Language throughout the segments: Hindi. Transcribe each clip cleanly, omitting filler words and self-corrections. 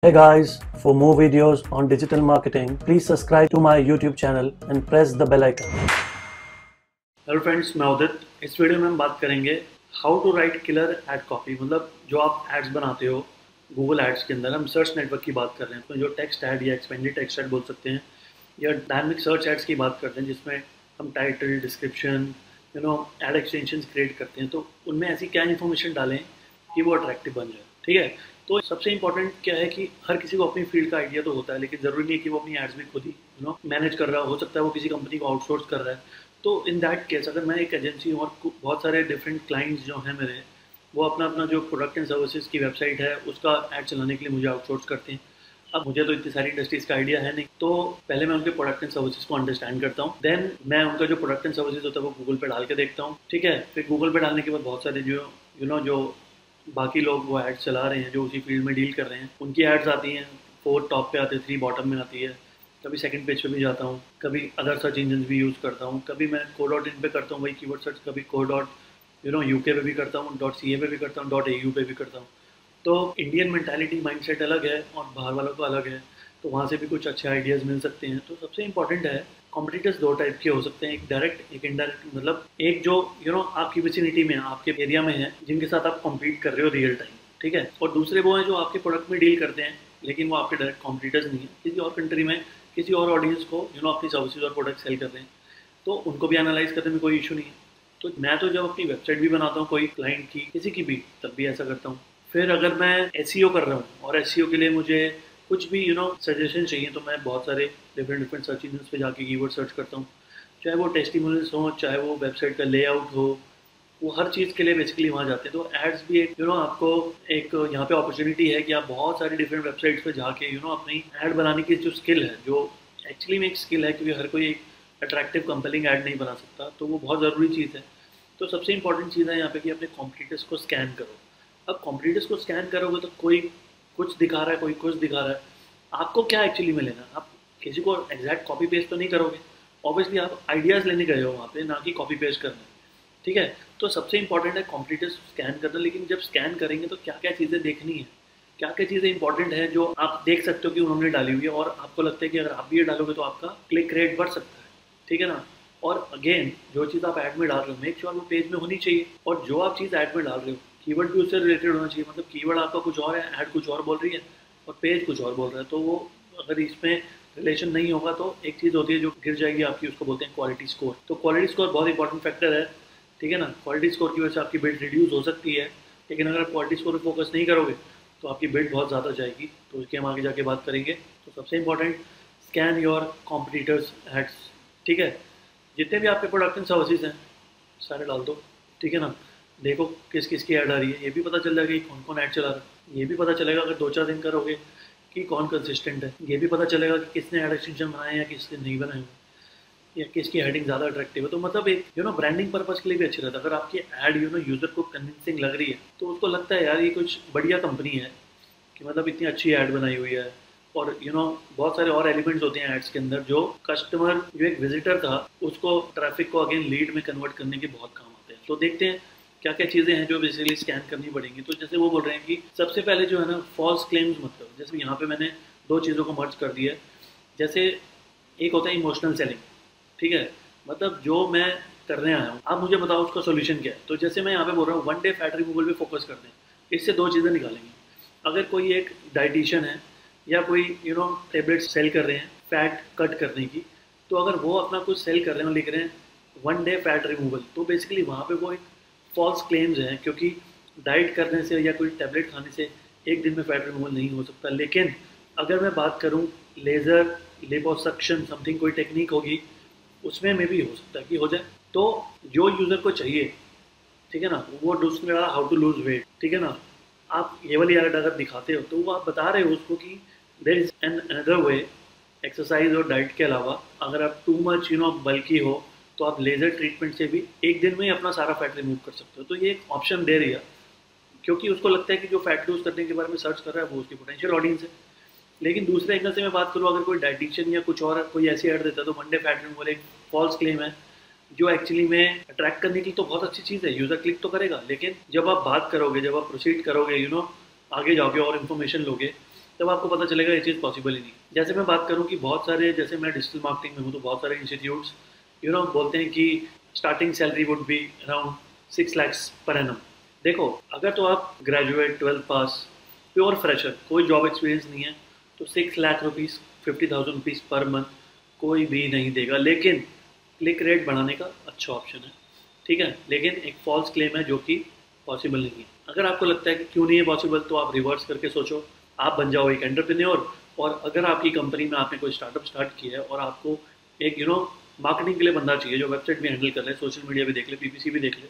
Hey guys, for more videos on digital marketing, please subscribe to my YouTube channel and press the bell icon. Hello friends, मैं उदित। इस वीडियो में हम बात करेंगे how to write killer ad copy. मतलब जो आप एड्स बनाते हो गूगल एड्स के अंदर, हम सर्च नेटवर्क की बात कर रहे हैं, तो जो टेक्स्ट एड या एक्सपेंडेड टेक्स्ट एड बोल सकते हैं, या डायनामिक सर्च एड्स की बात करते हैं जिसमें हम title, description, ad extensions create करते हैं, तो उनमें ऐसी क्या इन्फॉर्मेशन डालें कि वो अट्रैक्टिव बन जाए। ठीक है, तो सबसे इंपॉर्टेंट क्या है कि हर किसी को अपनी फील्ड का आइडिया तो होता है, लेकिन ज़रूरी नहीं है कि वो अपनी एड्स भी खुद ही मैनेज कर रहा हो सकता है वो किसी कंपनी को आउटसोर्स कर रहा है। तो इन दैट केस अगर मैं एक एजेंसी हूँ और बहुत सारे डिफरेंट क्लाइंट्स जो हैं मेरे, वो अपना अपना जो प्रोडक्ट एंड सर्विसेज की वेबसाइट है उसका ऐड चलाने के लिए मुझे आउटसोर्स करते हैं। अब मुझे तो इतनी सारी इंडस्ट्रीज़ का आइडिया है नहीं, तो पहले मैं उनके प्रोडक्ट एंड सर्विसेज को अंडरस्टैंड करता हूँ, देन मैं उनका जो प्रोडक्ट एंड सर्विसेज होता है वो गूगल पे डाल के देखता हूँ। ठीक है, फिर गूगल पे डालने के बाद बहुत सारे जो जो बाकी लोग वो एड्स चला रहे हैं, जो उसी फील्ड में डील कर रहे हैं, उनकी एड्स आती हैं, 4 टॉप पे आते हैं, 3 बॉटम में आती है, कभी सेकंड पेज पे भी जाता हूँ, कभी अदर सर्च इंजन भी यूज़ करता हूँ, कभी मैं co.in पे करता हूँ वही कीवर्ड सर्च, कभी co.uk पे भी करता हूँ, .ca पे भी करता हूँ, .au पे भी करता हूँ। तो इंडियन मेंटालिटी माइंडसेट अलग है और बाहर वालों का अलग है, तो वहाँ से भी कुछ अच्छे आइडियाज़ मिल सकते हैं। तो सबसे इंपॉर्टेंट है, कॉम्पिटिटर्स 2 टाइप के हो सकते हैं, एक डायरेक्ट एक इनडायरेक्ट। मतलब एक जो आपकी विसिनिटी में, आपके एरिया में है, जिनके साथ आप कॉम्पीट कर रहे हो रियल टाइम। ठीक है, और दूसरे वो हैं जो आपके प्रोडक्ट में डील करते हैं, लेकिन वो आपके डायरेक्ट कॉम्पिटिटर्स नहीं है, किसी और कंट्री में किसी और ऑडियंस को अपनी सर्विसेज और प्रोडक्ट सेल कर रहे हैं, तो उनको भी एनालाइज करने में कोई इशू नहीं है। तो मैं तो जब अपनी वेबसाइट भी बनाता हूँ कोई क्लाइंट की, किसी की भी, तब भी ऐसा करता हूँ। फिर अगर मैं एसईओ कर रहा हूँ और एसईओ के लिए मुझे कुछ भी सजेशन चाहिए, तो मैं बहुत सारे डिफरेंट सर्च इंजन पे जाके कीवर्ड सर्च करता हूँ, चाहे वो टेस्टिमोनियल्स हो, चाहे वो वेबसाइट का लेआउट हो, वो हर चीज़ के लिए बेसिकली वहाँ जाते हैं। तो एड्स भी एक आपको एक यहाँ पे अपॉर्चुनिटी है कि आप बहुत सारी डिफरेंट वेबसाइट्स पे जाके अपनी ऐड बनाने की जो स्किल है, जो एक्चुअली में एक स्किल है, क्योंकि हर कोई एक अट्रैक्टिव कंपेलिंग ऐड नहीं बना सकता, तो वो बहुत ज़रूरी चीज़ है। तो सबसे इंपॉर्टेंट चीज़ है यहाँ पे कि अपने कॉम्पिटिटर्स को स्कैन करो। अब कॉम्पिटिटर्स को स्कैन करोगे तो कोई कुछ दिखा रहा है, कोई कुछ दिखा रहा है, आपको क्या एक्चुअली में लेना? आप किसी को एग्जैक्ट कॉपी पेस्ट तो नहीं करोगे, ऑब्वियसली आप आइडियाज़ लेने गए हो वहाँ पे, ना कि कॉपी पेस्ट करना। ठीक है, तो सबसे इंपॉर्टेंट है कॉम्पिटिटर्स स्कैन करना। लेकिन जब स्कैन करेंगे तो क्या क्या चीज़ें देखनी है, क्या क्या चीज़ें इंपॉर्टेंट है जो आप देख सकते हो कि उन्होंने डाली हुई है, और आपको लगता है कि अगर आप भी ये डालोगे तो आपका क्लिक रेट बढ़ सकता है। ठीक है ना, और अगेन जो चीज़ आप ऐड में डाल रहे हो, मेक श्योर वो पेज में होनी चाहिए, और जो आप चीज़ ऐड में डाल रहे हो कीवर्ड भी उससे रिलेटेड होना चाहिए। मतलब कीवर्ड आपका कुछ और है, ऐड कुछ और बोल रही है और पेज कुछ और बोल रहा है, तो वो अगर इसमें रिलेशन नहीं होगा तो एक चीज़ होती है जो गिर जाएगी आपकी, उसको बोलते हैं क्वालिटी स्कोर। तो क्वालिटी स्कोर बहुत इंपॉर्टेंट फैक्टर है। ठीक है ना, क्वालिटी स्कोर की वजह से आपकी बिल्ड रिड्यूस हो सकती है, लेकिन अगर आप क्वालिटी स्कोर पर फोकस नहीं करोगे तो आपकी बिल्ड बहुत ज़्यादा जाएगी, तो उसकी हम आगे जाके बात करेंगे। तो सबसे important, scan your competitors ads. ठीक है, जितने भी आपके प्रोडक्ट एंड सर्विसेज हैं सारे डाल दो। ठीक है ना, देखो किस किस की ऐड आ रही है, ये भी पता चल जाएगा कि कौन कौन ऐड चला रहा है, ये भी पता चलेगा अगर 2-4 दिन करोगे कि कौन कंसिस्टेंट है, ये भी पता चलेगा कि किसने ऐड एक्सटेंशन बनाए हैं या किसने नहीं बनाए हुए, या किसकी हेडिंग ज़्यादा अट्रैक्टिव है। तो मतलब एक ब्रांडिंग पर्पज़ के लिए भी अच्छी रहता है। अगर आपकी ऐड यूज़र को कन्विंसिंग लग रही है, तो उसको लगता है यार ये कुछ बढ़िया कंपनी है, कि मतलब इतनी अच्छी ऐड बनाई हुई है। और बहुत सारे और एलिमेंट्स होते हैं एड्स के अंदर, जो कस्टमर, जो एक विजिटर था, उसको ट्रैफिक को अगेन लीड में कन्वर्ट करने के बहुत काम आते हैं। तो देखते हैं क्या क्या चीज़ें हैं जो बेसिकली स्कैन करनी पड़ेंगी। तो जैसे वो बोल रहे हैं कि सबसे पहले जो है ना, फॉल्स क्लेम्स मत करो। जैसे यहाँ पे मैंने 2 चीज़ों को मर्ज कर दिया है। जैसे एक होता है इमोशनल सेलिंग। ठीक है, मतलब जो मैं करने आया हूँ, आप मुझे बताओ उसका सोल्यूशन क्या है। तो जैसे मैं यहाँ पे बोल रहा हूँ 1 डे फैट रिमूवल पे फोकस करते हैं, इससे 2 चीज़ें निकालेंगे। अगर कोई एक डाइटिशियन है या कोई टेबलेट्स सेल कर रहे हैं फैट कट करने की, तो अगर वो अपना कुछ सेल कर रहे हैं और लिख रहे हैं 1 डे फैट रिमूवल, तो बेसिकली वहाँ पे वो एक फॉल्स क्लेम्स हैं, क्योंकि डाइट करने से या कोई टैबलेट खाने से एक दिन में फैट रिमूवल नहीं हो सकता। लेकिन अगर मैं बात करूँ लेज़र लिपोसक्शन समथिंग कोई टेक्निक होगी, उसमें में भी हो सकता है कि हो जाए। तो जो यूज़र को चाहिए, ठीक है ना, वो दूसरी वाला हाउ टू लूज वेट। ठीक है ना, आप ये वाली ऐड अगर दिखाते हो तो वो आप बता रहे हो उसको कि there is an another way, exercise और डाइट के अलावा अगर आप टू मच बल्की हो, तो आप लेज़र ट्रीटमेंट से भी एक दिन में ही अपना सारा फैट रिमूव कर सकते हो। तो ये एक ऑप्शन दे रही है, क्योंकि उसको लगता है कि जो फैट लूज करने के बारे में सर्च कर रहा है वो उसकी पोटेंशियल ऑडियंस है। लेकिन दूसरे एंगल से मैं बात करूँ, अगर कोई डाइटिशियन या कुछ और कोई ऐसी ऐड देता है, तो 1 डे फैट रिमूवल एक फॉल्स क्लेम है, जो एक्चुअली में अट्रैक्ट करने की तो बहुत अच्छी चीज़ है, यूज़र क्लिक तो करेगा, लेकिन जब आप बात करोगे, जब आप प्रोसीड करोगे, आगे जाओगे और इन्फॉर्मेशन लोगे, तब आपको पता चलेगा ये चीज़ पॉसिबल ही नहीं। जैसे मैं बात करूँ कि बहुत सारे, जैसे मैं डिजिटल मार्केटिंग में हूँ तो बहुत सारे इंस्टीट्यूट्स बोलते हैं कि starting salary would be around 6 lakhs per annum. देखो, अगर तो आप ग्रेजुएट 12th पास प्योर फ्रेशर, कोई जॉब एक्सपीरियंस नहीं है, तो 6 lakh rupees 50,000 rupees per month कोई भी नहीं देगा। लेकिन क्लिक रेट बढ़ाने का अच्छा ऑप्शन है, ठीक है। लेकिन एक फॉल्स क्लेम है जो कि पॉसिबल नहीं है। अगर आपको लगता है कि क्यों नहीं है पॉसिबल, तो आप रिवर्स करके सोचो, आप बन जाओ एक एंटरप्रेन्योर। और अगर आपकी कंपनी में आपने कोई स्टार्टअप स्टार्ट किया है और आपको एक मार्केटिंग के लिए बंदा चाहिए जो वेबसाइट भी हैंडल कर ले, सोशल मीडिया भी देख ले, पीपीसी भी देख ले,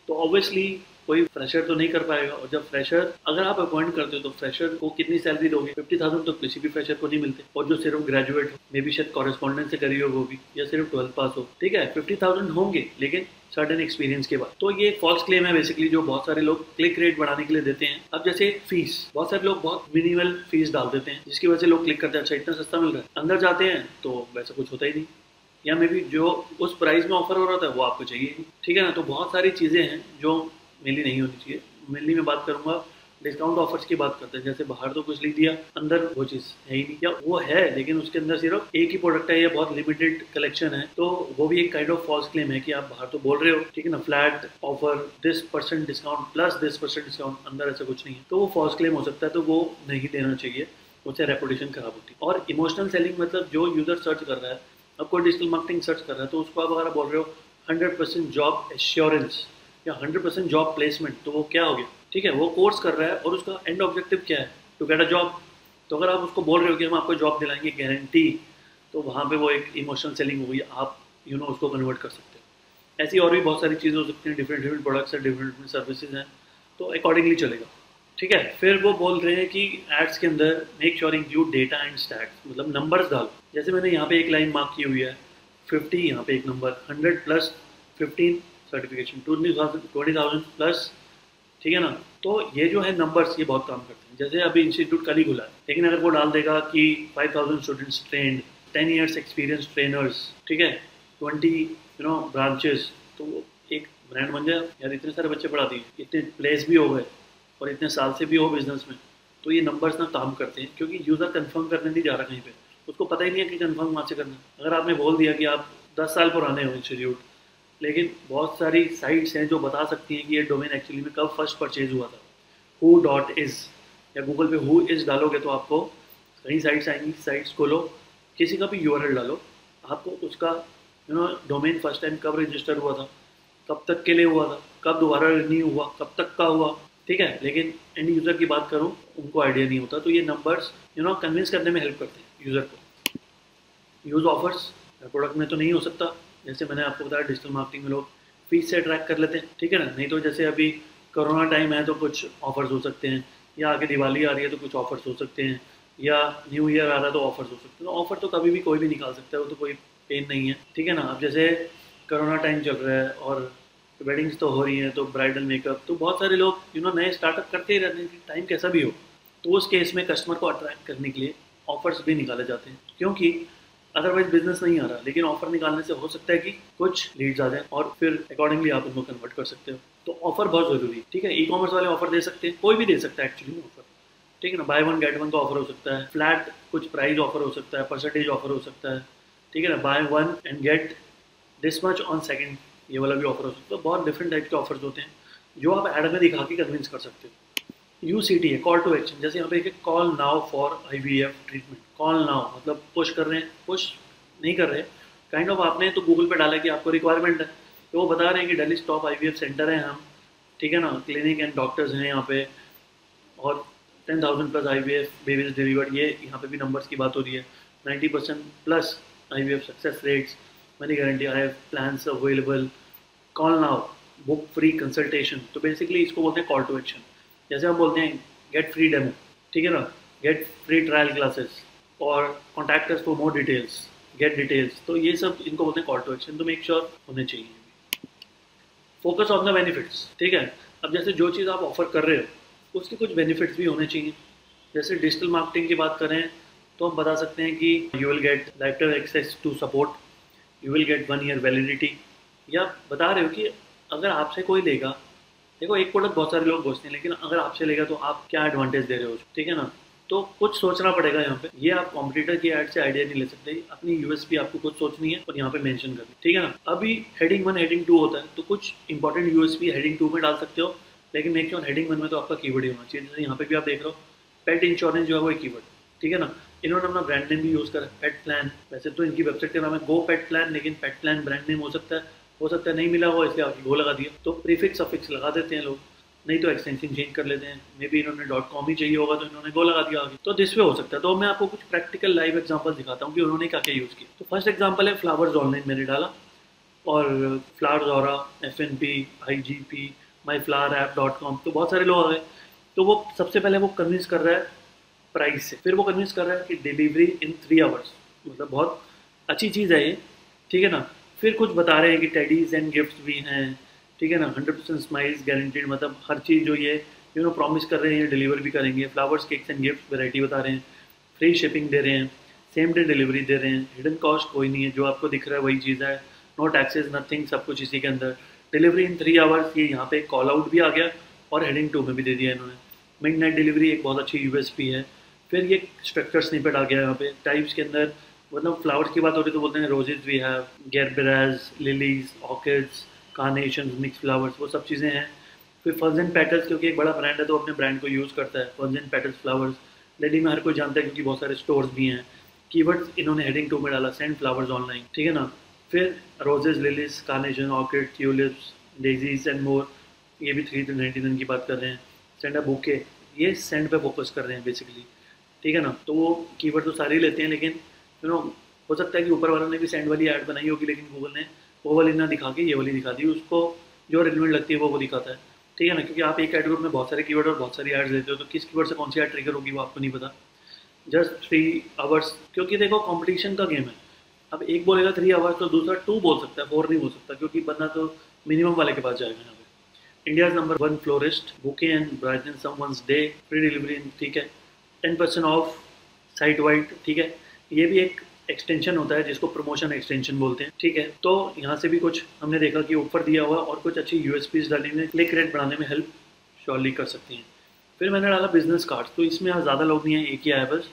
तो ऑब्वियसली कोई फ्रेशर तो नहीं कर पाएगा। और जब फ्रेशर अगर आप अपॉइंट करते हो तो फ्रेशर को कितनी सैलरी दोगे? 50,000 तो किसी भी फ्रेशर को नहीं मिलते। और जो सिर्फ ग्रेजुएट हो, मे बी शायद कॉरेस्पॉन्डेंस से करी हो वो भी, या सिर्फ 12th पास हो, ठीक है, 50,000 होंगे, लेकिन सर्टेन एक्सपीरियंस के बाद। तो ये फॉल्स क्लेम है बेसिकली, जो बहुत सारे लोग क्लिक रेट बढ़ाने के लिए देते हैं। अब जैसे फीस, बहुत सारे लोग बहुत मिनिमल फीस डाल देते हैं, जिसकी वजह से लोग क्लिक करते हैं, अच्छा इतना सस्ता मिल रहा है। अंदर जाते हैं तो वैसा कुछ होता ही नहीं, या मे बी जो उस प्राइस में ऑफर हो रहा था वो आपको चाहिए नहीं, ठीक है ना। तो बहुत सारी चीज़ें हैं जो मेनली नहीं होनी चाहिए। मेनली मैं बात करूंगा डिस्काउंट ऑफर्स की बात करते हैं। जैसे बाहर तो कुछ लिख दिया, अंदर वो चीज़ है ही नहीं, या वो है लेकिन उसके अंदर सिर्फ एक ही प्रोडक्ट है या बहुत लिमिटेड कलेक्शन है, तो वो भी एक काइंड ऑफ फॉल्स क्लेम है कि आप बाहर तो बोल रहे हो, ठीक है ना, flat offer, this % discount plus this % discount, अंदर ऐसा कुछ नहीं है, तो वो फॉल्स क्लेम हो सकता है, तो वो नहीं देना चाहिए, उससे रेपुटेशन खराब होती है। और इमोशनल सेलिंग मतलब जो यूजर सर्च कर रहा है, अब कोई डिजिटल मार्केटिंग सर्च कर रहा है, तो उसको आप अगर बोल रहे हो 100% जॉब एश्योरेंस या 100% जॉब प्लेसमेंट, तो वो क्या हो गया, ठीक है, वो कोर्स कर रहा है और उसका एंड ऑब्जेक्टिव क्या है, टू गेट अ जॉब। तो अगर आप उसको बोल रहे हो कि हम आपको जॉब दिलाएंगे गारंटी, तो वहाँ पे वो एक इमोशनल सेलिंग हो गई, आप उसको कन्वर्ट कर सकते हो। ऐसी और भी बहुत सारी चीज़ें हो सकती हैं, डिफरेंट प्रोडक्ट्स हैं, डिफरेंट सर्विसेज हैं, तो अकॉर्डिंगली चलेगा, ठीक है। फिर वो बोल रहे हैं कि एड्स के अंदर make sure include data and stats, मतलब नंबर्स डालो। जैसे मैंने यहाँ पे एक लाइन मार्क की हुई है 50, यहाँ पे एक नंबर 100 प्लस 15 सर्टिफिकेशन 20,000 प्लस, ठीक है ना। तो ये जो है नंबर्स, ये बहुत काम करते हैं। जैसे अभी इंस्टीट्यूट कल ही खुला है, लेकिन अगर वो डाल देगा कि 5,000 students trend, 10 years experience trainers, ठीक है, 20 ब्रांचेस, तो वो एक ब्रांड बन जाए। यार इतने सारे बच्चे पढ़ा दिए, इतने प्लेस भी हो गए और इतने साल से भी हो बिजनेस में, तो ये नंबर्स ना काम करते हैं, क्योंकि यूज़र कंफर्म करने नहीं जा रहा कहीं पे, उसको पता ही नहीं है कि कंफर्म वहाँ से करना। अगर आपने बोल दिया कि आप 10 साल पुराने हो इंस्टीट्यूट, लेकिन बहुत सारी साइट्स हैं जो बता सकती हैं कि ये डोमेन एक्चुअली में कब फर्स्ट परचेज हुआ था, who.is, या गूगल पे who is डालोगे तो आपको कई साइट्स आएंगी। साइट्स खोलो, किसी का भी URL डालो, आपको उसका डोमेन फर्स्ट टाइम कब रजिस्टर हुआ था, कब तक के लिए हुआ था, कब दोबारा रिन्यू हुआ, कब तक का हुआ, ठीक है। लेकिन एंड यूज़र की बात करूँ, उनको आइडिया नहीं होता, तो ये नंबर्स कन्विंस करने में हेल्प करते हैं यूज़र को। यूज़ ऑफर्स प्रोडक्ट में तो नहीं हो सकता, जैसे मैंने आपको बताया डिजिटल मार्केटिंग में लोग फीस से ट्रैक कर लेते हैं, ठीक है ना। नहीं तो जैसे अभी कोरोना टाइम है तो कुछ ऑफर्स हो सकते हैं, या आगे दिवाली आ रही है तो कुछ ऑफर्स हो सकते हैं, या न्यू ईयर आ रहा है तो ऑफर्स हो सकते हैं। तो ऑफर तो कभी भी कोई भी निकाल सकता है, वो तो कोई पेन नहीं है, ठीक है ना। अब जैसे कोरोना टाइम चल रहा है और वेडिंग्स तो हो रही हैं, तो ब्राइडल मेकअप, तो बहुत सारे लोग नए स्टार्टअप करते ही रहते हैं, टाइम कैसा भी हो। तो उस केस में कस्टमर को अट्रैक्ट करने के लिए ऑफर्स भी निकाले जाते हैं, क्योंकि अदरवाइज बिजनेस नहीं आ रहा, लेकिन ऑफर निकालने से हो सकता है कि कुछ लीड्स आ जाए और फिर अकॉर्डिंगली आप उनको कन्वर्ट कर सकते हो। तो ऑफर बहुत जरूरी है, ठीक है। ई कॉमर्स वाले ऑफर दे सकते हैं, कोई भी दे सकता है एक्चुअली ऑफर, ठीक है ना। बाय 1 get 1 का ऑफर हो सकता है, फ्लैट कुछ प्राइस ऑफर हो सकता है, परसेंटेज ऑफर हो सकता है, ठीक है ना। Buy 1 and get this much on second, ये वाला भी ऑफर हो सकता है। बहुत डिफरेंट टाइप के ऑफर्स होते हैं जो आप ऐड में दिखा के कन्विंस कर सकते हो। UCT है, कॉल टू एक्शन। जैसे यहाँ पे call now for IVF treatment, call now मतलब पुश कर रहे हैं, पुश नहीं कर रहे, काइंड ऑफ आपने तो गूगल पे डाला कि आपको रिक्वायरमेंट है, तो वो बता रहे हैं कि दिल्ली टॉप IVF सेंटर है हम, ठीक है ना, क्लिनिक एंड डॉक्टर्स हैं यहाँ पे, और 10,000 प्लस IVF बेबीज डिलीवर्ड, ये यहाँ पे भी नंबर्स की बात हो रही है। 90% plus IVF success rates, money guarantee, I have plans available, call now, book free consultation. तो बेसिकली इसको बोलते हैं कॉल टू एक्शन। जैसे हम बोलते हैं गेट फ्री डेमो, ठीक है ना, गेट फ्री ट्रायल क्लासेस, और contact us for more details, gate details, तो ये सब इनको बोलते हैं कॉल टू एक्शन। तो मेक श्योर होने चाहिए। फोकस ऑन द बेनिफिट्स, ठीक है। अब जैसे जो चीज़ आप ऑफर कर रहे हो उसके कुछ बेनिफिट्स भी होने चाहिए। जैसे डिजिटल मार्केटिंग की बात करें तो हम बता सकते हैं कि you will get life time access to support, you will get 1 year validity, या बता रहे हो कि अगर आपसे कोई लेगा, देखो एक प्रोडक्ट बहुत सारे लोग बेचते हैं, लेकिन अगर आपसे लेगा तो आप क्या एडवांटेज दे रहे हो, ठीक है ना। तो कुछ सोचना पड़ेगा यहाँ पे। ये आप कॉम्पिटिटर की ऐड से आइडिया नहीं ले सकते, अपनी यूएसपी आपको खुद सोचनी है और यहाँ पे मेंशन करनी, ठीक है ना। अभी हेडिंग 1 हेडिंग 2 होता है, तो कुछ इंपॉर्टेंट यूएसपी हेडिंग 2 में डाल सकते हो, लेकिन मेक श्योर हेडिंग 1 में तो आपका कीवर्ड ही होना चाहिए। जैसे यहाँ पे भी आप देख रहे हो पेट इंश्योरेंस जो है वो एक कीवर्ड, ठीक है ना। इन्होंने अपना ब्रांड नेम भी यूज़ करा पेट प्लान। वैसे तो इनकी वेबसाइट का नाम है गो पेट प्लान, लेकिन पेट प्लान ब्रांड नेम हो सकता है नहीं मिला हो, इसलिए आपकी गो लगा दिया। तो प्रीफिक्स सफिक्स लगा देते हैं लोग, नहीं तो एक्सटेंशन चेंज कर लेते हैं। मे बी इन्होंने .com ही चाहिए होगा तो इन्होंने गो लगा दिया आगे। तो दिस वे हो सकता है। तो मैं आपको कुछ प्रैक्टिकल लाइव एग्जांपल दिखाता हूँ कि उन्होंने क्या क्या यूज़ किया। तो फर्स्ट एग्जांपल है फ्लावर्स ऑनलाइन मैंने डाला, और flowers aura, FNP, IGP, myflowerApp.com, तो बहुत सारे लोग आ गए। तो वो सबसे पहले वो कन्विंस कर रहा है प्राइस से, फिर वो कन्विंस कर रहा है कि डिलीवरी इन 3 आवर्स, मतलब बहुत अच्छी चीज़ है ये, ठीक है ना। फिर कुछ बता रहे हैं कि टेडीज एंड गिफ्ट भी हैं, ठीक है ना। 100% स्माइल्स गारंटीड, मतलब हर चीज़ जो ये प्रॉमिस कर रहे हैं डिलीवर भी करेंगे। Flowers, cakes and gift variety बता रहे हैं, फ्री शिपिंग दे रहे हैं, सेम डे डिलीवरी दे रहे हैं, हिडन कॉस्ट कोई नहीं है, जो आपको दिख रहा है वही चीज़ है, नो टैक्सेस नथिंग, सब कुछ इसी के अंदर। डिलीवरी इन 3 आवर्स, ये यहाँ पे कॉल आउट भी आ गया और हेडिंग 2 में भी दे दिया इन्होंने। मिडनाइट डिलीवरी एक बहुत अच्छी यूएसपी है। फिर ये स्ट्रक्चर स्निपेट आ गया यहाँ पे टाइप्स के अंदर, मतलब फ्लावर्स की बात हो रही तो बोलते हैं roses we have, gerberas, lilies, orchids, carnation, mix flowers, वो सब चीज़ें हैं। फिर फर्ज एंड पेटल्स, क्योंकि एक बड़ा ब्रांड है तो अपने ब्रांड को यूज़ करता है, फर्ज एंड पेटल्स फ्लावर्स लेडी में हर कोई जानता है क्योंकि बहुत सारे स्टोर्स भी हैं। कीवर्ड्स इन्होंने हेडिंग 2 में डाला, सेंड फ्लावर्स ऑनलाइन, ठीक है ना। फिर roses, lilies, carnation, orchid, tulips, daisies and more, ये भी 399 की बात कर रहे हैं। सेंड अ बुके, ये सेंड पे फोकस कर रहे हैं बेसिकली, ठीक है ना। तो वो कीवर्ड तो सारे ही लेते हैं, लेकिन हो सकता है कि ऊपर वालों ने भी सेंड वाली ऐड बनाई होगी, लेकिन गूगल ने वो वाली ना दिखा के ये वाली दिखा दी, उसको जो रिलेवेंट लगती है वो दिखाता है, ठीक है ना। क्योंकि आप एक एड ग्रुप में बहुत सारे कीवर्ड और बहुत सारी एड्स देते हो, तो किस कीवर्ड से कौन सी एड ट्रिगर होगी वो आपको नहीं पता। जस्ट 3 आवर्स, क्योंकि देखो कॉम्पिटिशन का गेम है। अब एक बोलेगा 3 आवर्स तो दूसरा 2 बोल सकता है, 4 नहीं बोल सकता, क्योंकि बंदा तो मिनिमम वाले के पास जाएगा यहाँ पे। India number 1 florist, bouquet and brighten someone's day, free delivery, ठीक है। 10% ऑफ साइट वाइड, ठीक है। ये भी एक एक्सटेंशन होता है जिसको प्रमोशन एक्सटेंशन बोलते हैं, ठीक है। तो यहाँ से भी कुछ हमने देखा कि ऊपर दिया हुआ और कुछ अच्छी यूएसपीज डालने में, क्लिक रेट बढ़ाने में हेल्प श्योरली कर सकती हैं। फिर मैंने डाला बिजनेस कार्ड, तो इसमें ज़्यादा लोग नहीं हैं, एक ही आया बस।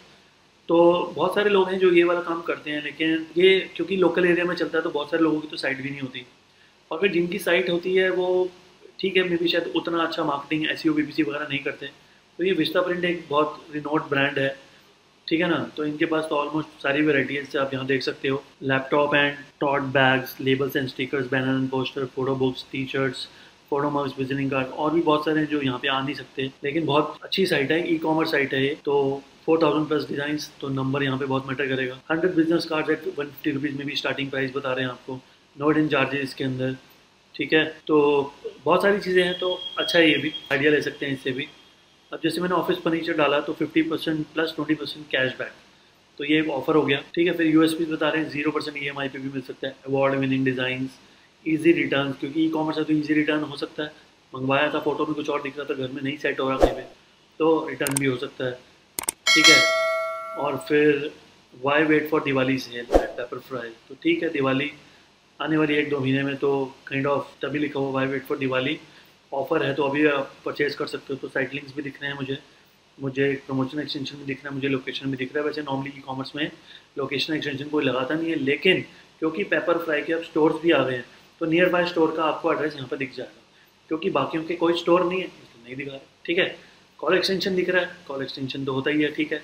तो बहुत सारे लोग हैं जो ये वाला काम करते हैं, लेकिन ये क्योंकि लोकल एरिया में चलता है तो बहुत सारे लोगों की तो साइट भी नहीं होती, और फिर जिनकी साइट होती है वो ठीक है, मे बी शायद उतना अच्छा मार्केटिंग SEO BPC वगैरह नहीं करते। तो ये विस्टा प्रिंट एक बहुत रिनोड ब्रांड है, ठीक है ना। तो इनके पास तो ऑलमोस्ट सारी वेराइटीज से आप यहाँ देख सकते हो, laptop and taught bags, labels and stickers, banner and poster, photo books, T shirts, photo mugs, visiting card, और भी बहुत सारे हैं जो यहाँ पे आ नहीं सकते, लेकिन बहुत अच्छी साइट है, ई-कॉमर्स साइट है ये। तो 4000 प्लस डिजाइन, तो नंबर यहाँ पे बहुत मैटर करेगा। 100 बिजनेस कार्ड एट 150 रुपीज़ में भी स्टार्टिंग प्राइस बता रहे हैं आपको, नो हिडन चार्जेस इसके अंदर, ठीक है। तो बहुत सारी चीज़ें हैं, तो अच्छा है, ये भी आइडिया ले सकते हैं इससे भी। अब जैसे मैंने ऑफिस फर्नीचर डाला तो 50% प्लस 20% कैशबैक, तो ये एक ऑफर हो गया, ठीक है। फिर यूएसपी बता रहे हैं 0% EMI पे भी मिल सकता है, award winning designs, easy return, क्योंकि ई-कॉमर्स है तो इजी रिटर्न हो सकता है। मंगवाया था, फोटो में कुछ और दिख रहा था, घर में नहीं सेट हो रहा कहीं पे, तो रिटर्न भी हो सकता है, ठीक है। और फिर why wait for Diwali sale at Pepperfry, तो ठीक है, दिवाली आने वाली 1-2 महीने में, तो काइंड ऑफ तभी लिखा हुआ why wait for Diwali, offer है तो अभी आप परचेज कर सकते हो। तो साइट लिंक्स भी दिख रहे हैं मुझे प्रमोशन एक्सटेंशन भी दिख रहा है, मुझे लोकेशन भी दिख रहा है। वैसे नॉर्मली ई-कॉमर्स में लोकेशन एक्सटेंशन कोई लगाता नहीं है, लेकिन क्योंकि पेपर फ्राई के अब स्टोर्स भी आ गए हैं तो नियर बाय स्टोर का आपको एड्रेस यहाँ पर दिख जाएगा, क्योंकि बाकियों के कोई स्टोर नहीं है इसलिए नहीं दिखा रहा, ठीक है। कॉल एक्सटेंशन दिख रहा है, कॉल एक्सटेंशन तो होता ही है, ठीक है।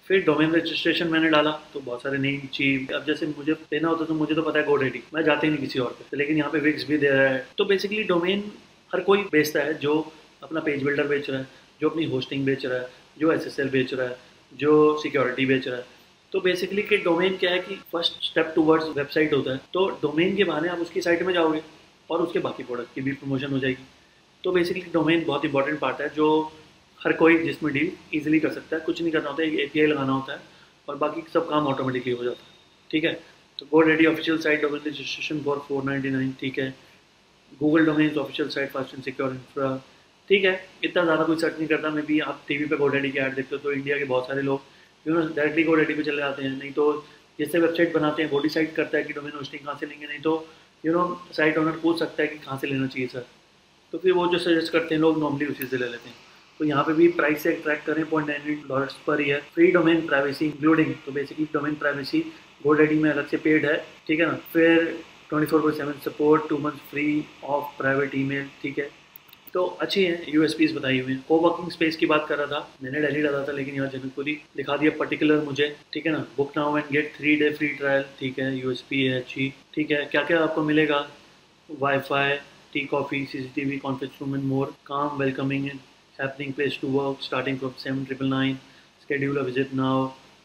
फिर डोमेन रजिस्ट्रेशन मैंने डाला तो बहुत सारे नेम चीज, अब जैसे मुझे लेना होता तो मुझे तो पता है GoDaddy, मैं जाते ही नहीं किसी और पे, लेकिन यहाँ पे विक्स भी दे रहा है। तो बेसिकली डोमेन हर कोई बेचता है, जो अपना पेज बिल्डर बेच रहा है, जो अपनी होस्टिंग बेच रहा है, जो SSL बेच रहा है, जो सिक्योरिटी बेच रहा है। तो बेसिकली कि डोमेन क्या है कि फर्स्ट स्टेप टूवर्ड्स वेबसाइट होता है, तो डोमेन के बहाने आप उसकी साइट में जाओगे और उसके बाकी प्रोडक्ट की भी प्रमोशन हो जाएगी। तो बेसिकली डोमेन बहुत इंपॉर्टेंट पार्ट है, जो हर कोई जिसमें डील इजीली कर सकता है, कुछ नहीं करना होता है, एक API लगाना होता है और बाकी सब काम ऑटोमेटिकली हो जाता है, ठीक है। तो GoDaddy official site domain registration for 499, ठीक है। Google domain official site fast and secure infra, ठीक है। इतना ज़्यादा कोई सर्च नहीं करता, मे बी आप टीवी पे GoDaddy की ऐड देखते हो तो इंडिया के बहुत सारे लोग डायरेक्टली GoDaddy पे चले जाते हैं, नहीं तो जिससे वेबसाइट बनाते हैं वो डिसाइड करता है कि डोमेन होस्टिंग कहाँ से लेंगे, नहीं तो साइट ओनर पूछ सकता है कि कहाँ से लेना चाहिए सर, तो फिर वो जो सजेस्ट करते हैं लोग नॉर्मली उसी से ले लेते हैं। तो यहाँ पे भी प्राइस से ट्रैक करें $0.98 per year, free domain privacy including, तो बेसिकली डोमेन प्राइवेसी GoDaddy में अलग से पेड है, ठीक है ना। फिर 24/7 support, 2 month free of private email, ठीक है। तो अच्छी है, यूएसपीज बताई हुई हैं। कोवर्किंग स्पेस की बात कर रहा था, मैंने दिल्ली डाला था लेकिन यहाँ जनकपुरी दिखा दिया पर्टिकुलर मुझे, ठीक है ना। Book now and get 3 day free trial, ठीक है। यूएसपी है अच्छी, ठीक है। क्या क्या आपको मिलेगा, wifi, tea coffee, CCTV, conference room and more, काम welcoming and happening place to work starting from 7,999, schedule a visit now,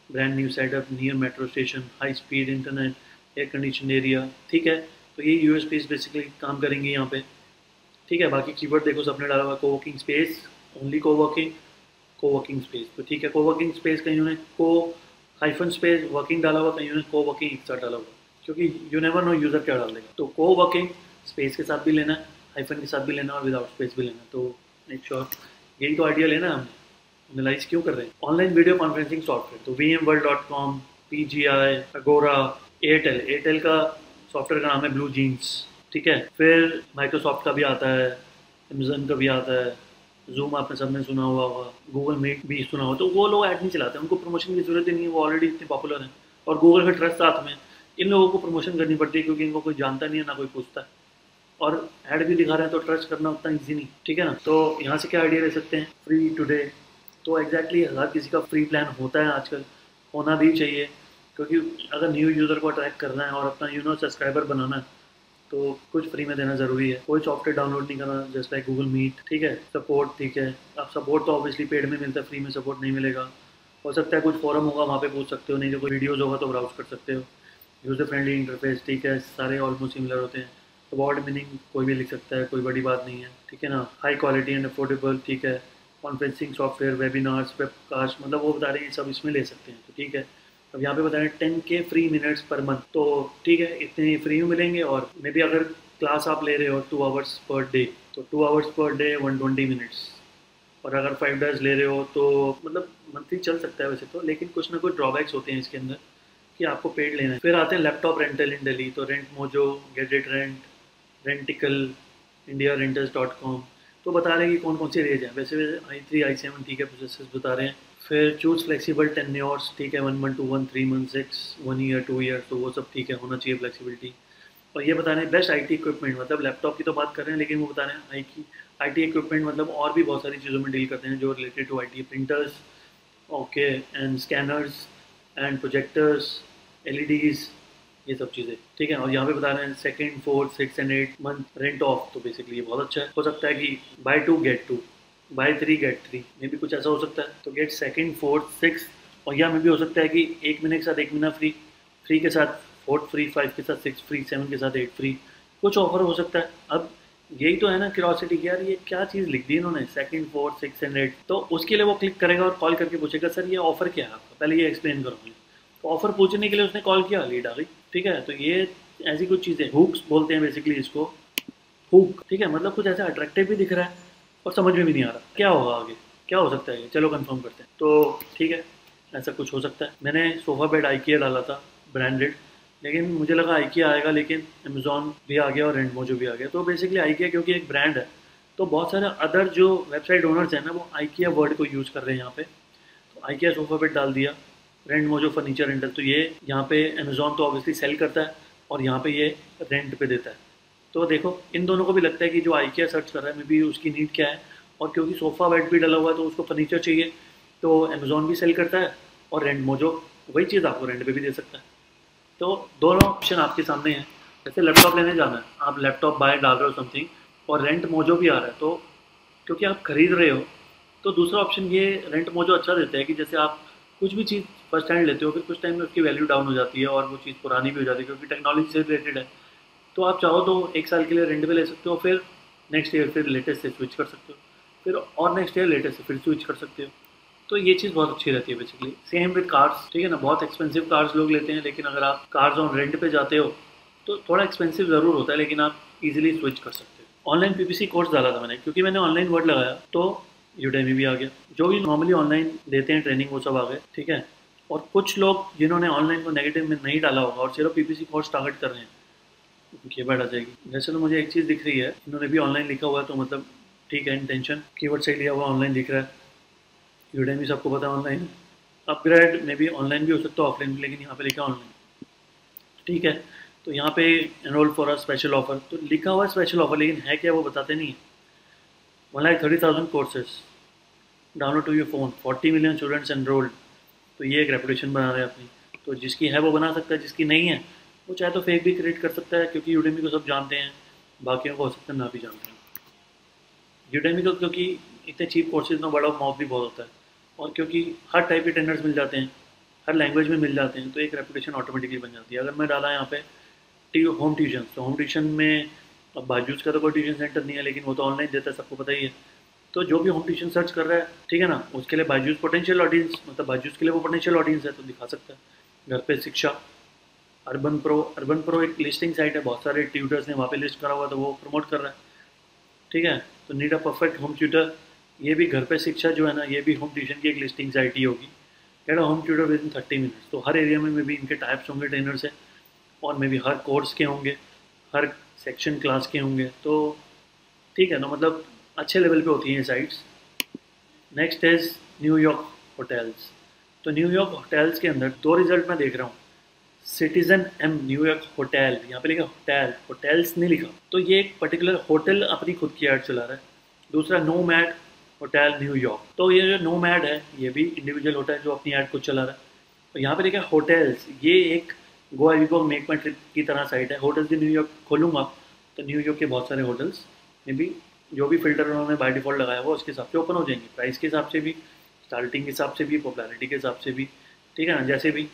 brand new setup near metro station, high speed internet, air condition area, ठीक है। तो ये यूएसपीज बेसिकली काम करेंगे यहाँ पे, ठीक है। बाकी कीवर्ड देखो सबने डाला हुआ, coworking space, only coworking space, तो ठीक है। कोवर्किंग स्पेस कहीं उन्होंने हाइफन स्पेस वर्किंग डाला हुआ, कहीं उन्होंने कोवर्किंग एक साथ डाला हुआ, क्योंकि यू नेवर नो यूज़र क्या डाल देगा। तो कोवर्किंग स्पेस के साथ भी लेना है, हाइफन के साथ भी लेना है और विदाउट स्पेस भी लेना है। तो मेक श्योर, यही तो आइडिया लेना है हमने, एनालाइज क्यों कर रहे हैं। ऑनलाइन वीडियो कॉन्फ्रेंसिंग सॉफ्टवेयर, तो VMworld.com, PGI, अगोरा, एयरटेल का सॉफ्टवेयर का नाम है ब्लू जीन्स, ठीक है। फिर माइक्रोसॉफ्ट का भी आता है, अमेजन का भी आता है, जूम आपने सबने सुना हुआ होगा, गूगल मीट भी सुना हो। तो वो लोग ऐड नहीं चलाते, उनको प्रमोशन की जरूरत ही नहीं है, वो ऑलरेडी इतने पॉपुलर हैं और गूगल का ट्रस्ट साथ में। इन लोगों को प्रमोशन करनी पड़ती है क्योंकि इनको कोई जानता नहीं है, ना कोई पूछता है, और ऐड भी दिखा रहे हैं तो ट्रस्ट करना उतना ईजी नहीं, ठीक है ना। तो यहाँ से क्या आइडिया ले सकते हैं, फ्री टुडे, तो एग्जैक्टली हर किसी का फ्री प्लान होता है आजकल, होना भी चाहिए, क्योंकि अगर न्यू यूज़र को अट्रैक्ट करना है और अपना सब्सक्राइबर बनाना है तो कुछ फ्री में देना ज़रूरी है। कोई सॉफ्टवेयर डाउनलोड नहीं करना, जस्ट लाइक गूगल मीट, ठीक है। सपोर्ट, ठीक है। अब सपोर्ट तो ऑब्वियसली पेड में मिलता है, फ्री में सपोर्ट नहीं मिलेगा। हो सकता है कुछ फॉरम होगा वहाँ पे पूछ सकते हो, नहीं तो कोई वीडियोज़ होगा तो ब्राउज कर सकते हो। यूज़र फ्रेंडली इंटरफेस, ठीक है, सारे ऑलमोस्ट सिमिलर होते हैं। अवार्ड मीनिंग कोई भी लिख सकता है, कोई बड़ी बात नहीं है, ठीक है ना। हाई क्वालिटी एंड अफोर्डेबल, ठीक है। कॉन्फ्रेंसिंग सॉफ्टवेयर, वेबिनार्स, वेबकास्ट, मतलब वो बता रहे हैं सब इसमें ले सकते हैं, तो ठीक है। अब यहाँ पे बता रहे हैं 10K free minutes per month, तो ठीक है, इतने फ्री में मिलेंगे। और मे बी अगर क्लास आप ले रहे हो 2 आवर्स पर डे, तो 2 आवर्स पर डे 120 मिनट्स, और अगर 5 डेज ले रहे हो तो मतलब मंथली चल सकता है वैसे तो, लेकिन कुछ ना कुछ ड्रॉबैक्स होते हैं इसके अंदर कि आपको पेड लेना है। फिर आते हैं लैपटॉप रेंटल इन दिल्ली, तो rent mojo, get rent, Rentickle, India rentals dot com, तो बता रहे हैं कि कौन कौन सी रेंज है। वैसे i3 i7 ठीक है, प्रोसेसर्स बता रहे हैं। फिर चूज फ्लेक्सिबल टेन्योर्स, ठीक है, 1 month, 2 month, 3 month, 6, 1 year, 2 year, तो वो सब ठीक है, होना चाहिए फ्लेक्सिबिलिटी। और ये बता रहे हैं बेस्ट IT इक्विपमेंट, मतलब लैपटॉप की तो बात कर रहे हैं लेकिन वो बता रहे हैं IT इक्विपमेंट मतलब और भी बहुत सारी चीज़ों में डील करते हैं जो related to IT, printers, okay, and scanners and projectors, LEDs, ये सब चीज़ें, ठीक है। और यहाँ पे बता रहे हैं 2nd, 4th, 6th and 8th month rent of, तो बेसिकली ये बहुत अच्छा है। हो सकता है कि बाय 2 गेट 2, बाय 3 गेट 3, मे भी कुछ ऐसा हो सकता है। तो गेट 2nd, 4th, 6th, और यहाँ में भी हो सकता है कि 1 महीने के साथ 1 महीना फ्री, 3 के साथ 4th फ्री, 5 के साथ 6 फ्री, 7 के साथ 8 फ्री, कुछ ऑफर हो सकता है। अब यही तो है ना क्यूरियोसिटी की, यार ये क्या चीज़ लिख दी इन्होंने, 2nd, 4th, 6th and 8th, तो उसके लिए वो क्लिक करेगा और कॉल करके पूछेगा सर ये ऑफर क्या है आपका, पहले ये एक्सप्लेन करूँगी। तो ऑफर पूछने के लिए उसने कॉल किया, लीड आ गई, ठीक है। तो ये ऐसी कुछ चीज़ें, हुक्स बोलते हैं बेसिकली इसको, हुक, ठीक है, मतलब कुछ ऐसा अट्रैक्टिव भी दिख रहा है और समझ में भी नहीं आ रहा क्या होगा आगे, क्या हो सकता है ये, चलो कंफर्म करते हैं। तो ठीक है, ऐसा कुछ हो सकता है। मैंने सोफ़ा बेड IKEA डाला था ब्रांडेड, लेकिन मुझे लगा IKEA आएगा, लेकिन अमेजोन भी आ गया और रेंट मोजो भी आ गया। तो बेसिकली IKEA क्योंकि एक ब्रांड है, तो बहुत सारे अदर जो वेबसाइट ओनर्स हैं ना वो IKEA वर्ड को यूज़ कर रहे हैं यहाँ पे। तो IKEA सोफ़ा बेड डाल दिया, रेंट मोजो फर्नीचर रेंटल, तो ये यहाँ पे अमेजोन तो ऑब्वियसली सेल करता है और यहाँ पे ये रेंट पे देता है। तो देखो इन दोनों को भी लगता है कि जो IKEA सर्च कर रहा है मे बी उसकी नीड क्या है, और क्योंकि सोफ़ा बेड भी डला हुआ है तो उसको फर्नीचर चाहिए, तो अमेजोन भी सेल करता है और रेंट मोजो वही चीज़ आपको रेंट पे भी दे सकता है। तो दोनों ऑप्शन आपके सामने हैं। जैसे लैपटॉप लेने जाना है, आप लैपटॉप बाय डाल रहे हो समथिंग और रेंट मोजो भी आ रहा है, तो क्योंकि आप खरीद रहे हो तो दूसरा ऑप्शन ये रेंट मोजो अच्छा देता है कि जैसे आप कुछ भी चीज़ फर्स्ट हैंड लेते हो, फिर कुछ टाइम में उसकी वैल्यू डाउन हो जाती है और वो चीज़ पुरानी भी हो जाती है क्योंकि टेक्नोलॉजी से रिलेटेड है। तो आप चाहो तो 1 साल के लिए रेंट पे ले सकते हो, फिर नेक्स्ट ईयर फिर लेटेस्ट से स्विच कर सकते हो, फिर और नेक्स्ट ईयर लेटेस्ट से फिर स्विच कर सकते हो। तो ये चीज़ बहुत अच्छी रहती है बेसिकली। सेम विद कार्स, ठीक है ना, बहुत एक्सपेंसिव कार्स लोग लेते हैं, लेकिन अगर आप कार्स ऑन रेंट पे जाते हो तो थोड़ा एक्सपेंसिव ज़रूर होता है, लेकिन आप इजीली स्विच कर सकते हो। ऑनलाइन PPC कोर्स डाला था मैंने, क्योंकि मैंने ऑनलाइन वर्ड लगाया तो यूडेमी भी आ गया, जो भी नॉर्मली ऑनलाइन देते हैं ट्रेनिंग वो सब आ गए, ठीक है। और कुछ लोग जिन्होंने ऑनलाइन को नेगेटिव में नहीं डाला होगा और सिर्फ PPC कोर्स टारगेट कर रहे हैं, ये बैठ आ जाएगी। वैसे तो मुझे एक चीज़ दिख रही है, इन्होंने भी ऑनलाइन लिखा हुआ है तो मतलब ठीक है, इंटेंशन कीवर्ड से लिया हुआ ऑनलाइन दिख रहा है। यूडेमी सबको पता है ऑनलाइन। अपग्रेड में भी ऑनलाइन भी हो सकता है, ऑफलाइन भी, लेकिन यहाँ पे लिखा ऑनलाइन। ठीक है, तो यहाँ पे enrol for a special offer तो लिखा हुआ है स्पेशल ऑफर, लेकिन है क्या वो बताते नहीं है। 1,30,000 courses download to your phone, 40 million students enrolled. तो ये एक रेपुटेशन बना रहे हैं अपनी। तो जिसकी है वो बना सकता है, जिसकी नहीं है वो चाहे तो फेक भी क्रिएट कर सकता है, क्योंकि यूडेमी को सब जानते हैं, बाकियों को हो सकता है ना भी जानते हैं। यूडेमी को क्योंकि इतने चीप कोर्सेज में बड़ा माउथ भी बहुत होता है, और क्योंकि हर टाइप के टेंडर्स मिल जाते हैं, हर लैंग्वेज में मिल जाते हैं, तो एक रेपुटेशन ऑटोमेटिकली बन जाती है। अगर मैं डाला यहाँ पे होम ट्यूशन, तो होम ट्यूशन में अब बाजूस का तो कोई ट्यूशन सेंटर नहीं है, लेकिन वो तो ऑनलाइन देता है, सबको पता ही है। तो जो भी होम ट्यूशन सर्च कर रहा है, ठीक है ना, उसके लिए बाजूस पोटेंशियल ऑडियंस, मतलब बाजूस के लिए वो पोटेंशियल ऑडियंस है, तो दिखा सकता है। घर पे शिक्षा, अर्बन प्रो एक लिस्टिंग साइट है, बहुत सारे ट्यूटर्स ने वहाँ पे लिस्ट करा हुआ, तो वो प्रमोट कर रहा है। ठीक है, तो need a perfect home tutor, ये भी घर पे शिक्षा जो है ना, ये भी होम ट्यूशन की एक लिस्टिंग साइट ही होगी। Get a home tutor with in 30 minutes. तो हर एरिया में भी इनके टाइप्स होंगे ट्रेनर से, और मे भी हर कोर्स के होंगे, हर सेक्शन क्लास के होंगे। तो ठीक है ना, मतलब अच्छे लेवल पे होती हैं ये sites. Next is New York hotels. तो न्यूयॉर्क होटल्स के अंदर दो रिजल्ट मैं देख रहा हूँ। सिटीजन एम न्यूयॉर्क होटल, यहाँ पे लिखा होटल, होटल्स नहीं लिखा। तो ये एक पर्टिकुलर होटल अपनी खुद की ऐड चला रहा है। दूसरा नोमैड होटल न्यूयॉर्क, तो ये जो नोमैड है ये भी इंडिविजुअल होटल जो अपनी ऐड खुद चला रहा है। तो यहाँ पे लिखा होटल्स, ये एक गोवा वीवो मेक माई ट्रिप की तरह साइट है। होटल्स भी न्यूयॉर्क खोलूँगा तो न्यूयॉर्क के बहुत सारे होटल्स में भी जो भी फिल्टर उन्होंने बाय डिफ़ॉल्ट लगाया हुआ उसके हिसाब से ओपन हो जाएंगे, प्राइस के हिसाब से भी, स्टार्टिंग के हिसाब से भी, पॉपुलैरिटी के हिसाब से भी, ठीक है ना, जैसे भी।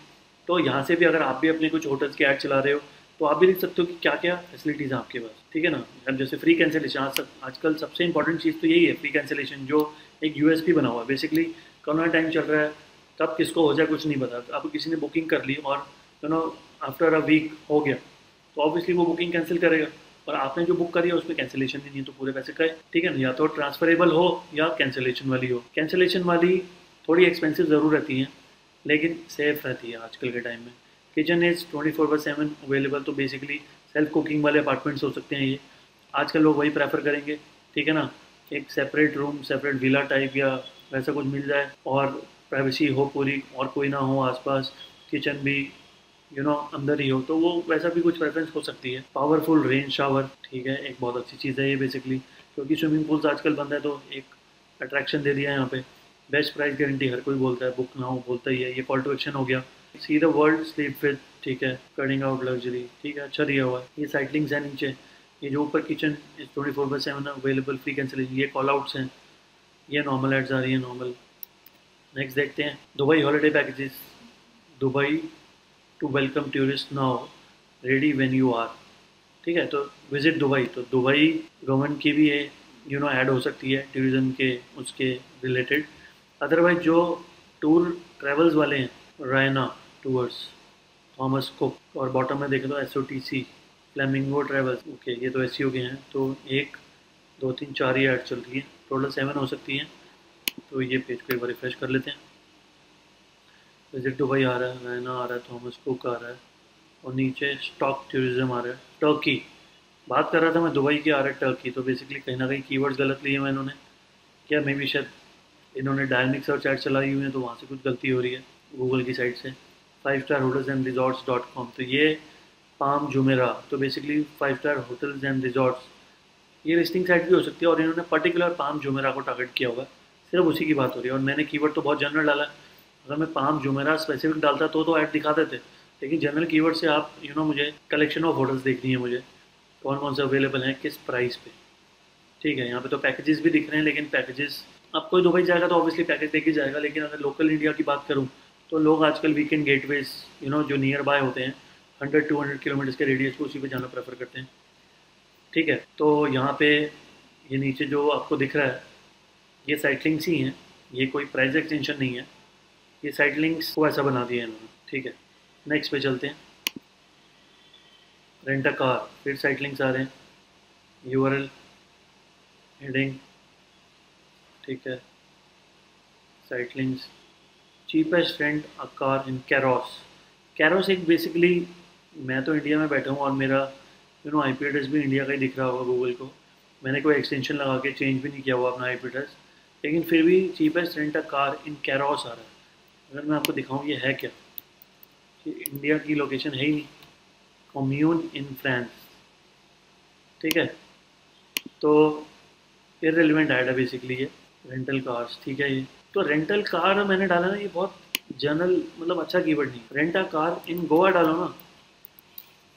तो यहाँ से भी अगर आप भी अपने कुछ होटल्स के ऐड चला रहे हो तो आप भी लिख सकते हो कि क्या क्या फैसिलिटीज़ हैं आपके पास, ठीक है ना। अब जैसे फ्री कैंसिलेशन, आजकल सबसे इंपॉर्टेंट चीज़ तो यही है, फ्री कैंसिलेशन, जो एक यूएसपी बना हुआ है। बेसिकली कोरोना टाइम चल रहा है, कब किसको हो जाए कुछ नहीं पता। अब किसी ने बुकिंग कर ली और you know after a week हो गया, तो ऑब्वियसली वो बुकिंग कैंसिल करेगा, और आपने जो बुक करी है उसमें कैंसिलेशन भी नहीं है, तो पूरे पैसे गए, ठीक है ना। या तो ट्रांसफरेबल हो या कैंसिलेशन वाली हो। कैंसिलेशन वाली थोड़ी एक्सपेंसिव ज़रूर रहती है, लेकिन सेफ रहती है आजकल के टाइम में। किचन इज़ 24/7 अवेलेबल, तो बेसिकली सेल्फ कुकिंग वाले अपार्टमेंट्स हो सकते हैं ये। आजकल लोग वही प्रेफर करेंगे, ठीक है ना। एक separate room, separate villa type या वैसा कुछ मिल जाए, और प्राइवेसी हो पूरी, और कोई ना हो आसपास, किचन भी अंदर ही हो, तो वो वैसा भी कुछ प्रेफरेंस हो सकती है। पावरफुल रेन शावर, ठीक है, एक बहुत अच्छी चीज़ है ये बेसिकली, क्योंकि स्विमिंग पूल्स आजकल बंद है, तो एक अट्रैक्शन दे दिया है यहाँ पे। बेस्ट प्राइस गारंटी, हर कोई बोलता है, बुक ना हो बोलता ही है, ये कॉल टू एक्शन हो गया। See the world sleep with, ठीक है, कटिंग आउट लग्जरी, ठीक है, अच्छा दिया हुआ है। ये साइटलिंग्स है नीचे, ये जो ऊपर kitchen is 24/7 available, free cancellation, ये कॉल आउट्स हैं, ये नॉर्मल एड्स आ रही है नॉर्मल। नेक्स्ट देखते हैं, Dubai holiday packages. Dubai to welcome tourist now, ready when you are, ठीक है। तो विजिट दुबई, तो दुबई गवर्नमेंट की भी है ऐड हो सकती है टूरिज्म के उसके रिलेटेड। अदरवाइज जो टूर ट्रैवल्स वाले हैं, रायना टूर्स, थॉमस कुक, और बॉटम में देखें तो SOTC, फ्लेमिंगो ट्रैवल्स, ओके, ये तो ऐसे हो गए हैं। तो 1 2 3 4 ही ऐड चल रही है, टोटल 7 हो सकती हैं। तो ये पेज को एक बार रिफ्रेश कर लेते हैं। विजिट दुबई आ रहा है, रायना आ रहा है, थॉमस कुक आ रहा है, और नीचे स्टॉक टूरिज्म आ रहा है। टर्की बात कर रहा था मैं, दुबई की आ रहा है टर्की। तो बेसिकली कहीं ना कहीं कीवर्ड्स गलत लिए हैं इन्होंने, क्या मे बी शायद इन्होंने डायनेमिक सर्च ऐड चलाई हुई है, तो वहाँ से कुछ गलती हो रही है गूगल की साइड से। 5 स्टार होटल्स एंड रिजॉर्ट्स.com, तो ये पाम जुमेरा, तो basically 5 star hotels and resorts, ये लिस्टिंग साइट भी हो सकती है, और इन्होंने पर्टिकुलर पाम जुमेरा को टारगेट किया हुआ है, सिर्फ उसी की बात हो रही है। और मैंने कीवर्ड तो बहुत जनरल डाला है, अगर मैं पाम जुमेरा स्पेसिफिक डालता तो ऐड दिखा देते, लेकिन जनरल कीवर्ड से आप मुझे कलेक्शन ऑफ होटल्स देखनी है, मुझे कौन कौन से अवेलेबल हैं, किस प्राइस पे, ठीक है। यहाँ पे तो पैकेजेस भी दिख रहे हैं, लेकिन पैकेजेस, अब कोई दुबई जाएगा तो ऑब्वियसली पैकेज लेके जाएगा, लेकिन अगर लोकल इंडिया की बात करूँ तो लोग आजकल वीकेंड गेटवेज जो नियर बाय होते हैं 100-200 किलोमीटर के रेडियस को, उसी पे जाना प्रेफर करते हैं, ठीक है। तो यहाँ पे ये नीचे जो आपको दिख रहा है ये साइट लिंक्स ही हैं, ये कोई प्राइस एक्सटेंशन नहीं है, ये साइट लिंक्स को ऐसा बना दिया है इन्होंने, ठीक है। नेक्स्ट पे चलते हैं, रेंट अ कार, फिर साइट लिंक्स आ रहे हैं, URL, हेडिंग, ठीक है, site links, cheapest rent a car in Carolus. Carolus एक बेसिकली, मैं तो इंडिया में बैठा हूँ और मेरा IP एड्रेस भी इंडिया का ही दिख रहा होगा गूगल को, मैंने कोई एक्सटेंशन लगा के चेंज भी नहीं किया हुआ अपना आईपी एड्रेस, लेकिन फिर भी cheapest rent a car in Cairos आ रहा है। अगर मैं आपको दिखाऊँ ये है क्या, कि इंडिया की लोकेशन है ही नहीं, कम्यून इन फ्रांस, ठीक है। तो इररिलेवेंट ऐड है बेसिकली ये, रेंटल कार्स, ठीक है। ये तो रेंटल कार मैंने डाला ना, ये बहुत जनरल मतलब अच्छा कीवर्ड नहीं। रेंट अ कार इन गोवा डालो ना,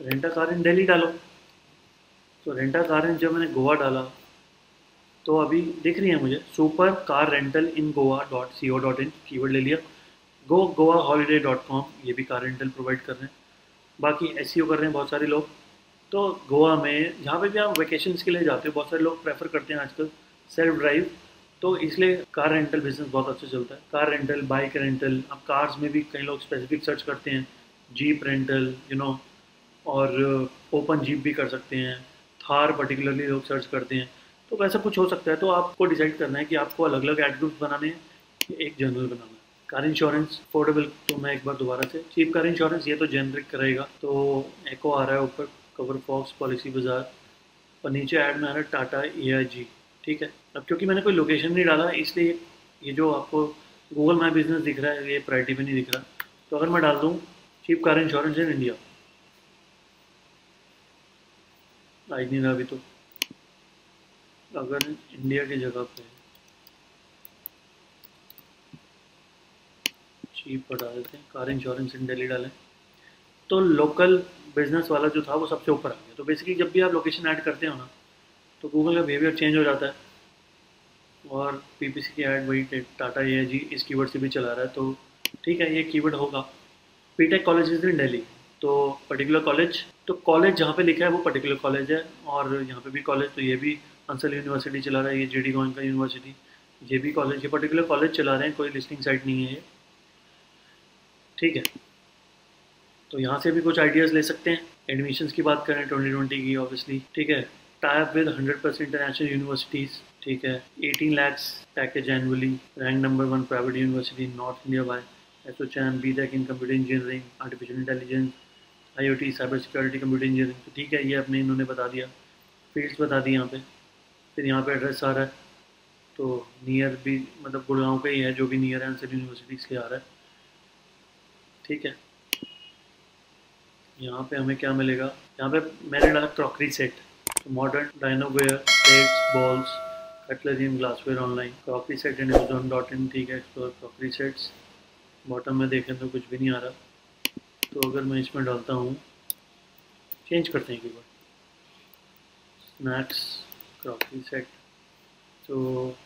रेंट अ कार इन दिल्ली डालो। तो रेंट अ कार इन जब मैंने गोवा डाला तो अभी दिख रही है मुझे super car rental in Goa dot c o dot in, keyword ले लिया। Go Goa holiday dot com, ये भी कार रेंटल प्रोवाइड कर रहे हैं। बाकी एस कर रहे हैं बहुत सारे लोग। तो गोवा में जहाँ पे भी आप वेकेशंस के लिए जाते हो, बहुत सारे लोग प्रेफर करते हैं आजकल सेल्फ ड्राइव, तो इसलिए कार रेंटल बिजनेस बहुत अच्छा चलता है। कार रेंटल, बाइक रेंटल, अब कार्स में भी कई लोग स्पेसिफिक सर्च करते हैं, जीप रेंटल और ओपन जीप भी कर सकते हैं, थार पर्टिकुलरली लोग सर्च करते हैं। तो वैसा कुछ हो सकता है। तो आपको डिसाइड करना है कि आपको अलग अलग एड ग्रुप्स बनाने हैं या एक जनरल बनाना है। कार इंश्योरेंस अफोर्डेबल, तो मैं एक बार दोबारा से, चीप कार इंश्योरेंस ये तो जेनरिक रहेगा। तो एको आ रहा है ऊपर, कवर फॉक्स, पॉलिसी बाजार, और नीचे ऐड में आ रहा है टाटा AIG, ठीक है। अब क्योंकि मैंने कोई लोकेशन नहीं डाला इसलिए ये जो आपको गूगल माई बिजनेस दिख रहा है ये प्रायोरिटी में नहीं दिख रहा। तो अगर मैं डाल दूँ cheap car insurance in India, आई नहीं रहा अभी तो। अगर इंडिया की जगह पे चीप पर डाल देते हैं, कार इंश्योरेंस इन दिल्ली डालें, तो लोकल बिजनेस वाला जो था वो सबसे ऊपर आ गया। तो बेसिकली जब भी आप लोकेशन ऐड करते हो ना, तो गूगल का बिहेवियर चेंज हो जाता है। और PPC की ऐड वही टाटा AIG इस कीवर्ड से भी चला रहा है, तो ठीक है ये कीवर्ड होगा। बीटेक कॉलेज इन दिल्ली, तो पर्टिकुलर कॉलेज, तो कॉलेज जहाँ पे लिखा है वो पर्टिकुलर कॉलेज है। और यहाँ पे भी कॉलेज, तो ये भी अंसल यूनिवर्सिटी चला रहा है, ये GD गोइंका यूनिवर्सिटी, ये भी कॉलेज, ये पर्टिकुलर कॉलेज चला रहे हैं, कोई लिस्टिंग साइट नहीं है ये, ठीक है। तो यहाँ से भी कुछ आइडियाज़ ले सकते हैं। एडमिशन्स की बात करें 2020 की ऑब्वियसली, ठीक है। Tie up with 100% international universities, ठीक है। 18 lakhs package annually, rank number 1 private university in north India by ASSOCHAM, BTech in computer engineering, artificial intelligence, IoT, cyber security, computer engineering, तो ठीक है ये अपने इन्होंने बता दिया, फील्ड्स बता दी यहाँ पे। फिर यहाँ पे एड्रेस आ रहा है, तो नियर भी मतलब गुड़गांव का ही है, जो भी नियर है आंसर यूनिवर्सिटी इसलिए आ रहा है, ठीक है। यहाँ पे हमें क्या मिलेगा, यहाँ पे मैंने डाला क्रॉकरी सेट, तो modern dinnerware, plates, bowls, cutlery and glassware online, crockery set and Amazon.in, ठीक है। एक्सप्लोर क्रॉकरी सेट्स, बॉटम में देखें तो कुछ भी नहीं आ रहा। तो अगर मैं इसमें डालता हूँ, चेंज करते हैं कीवर्ड, स्नैक्स क्रॉकरी सेट, तो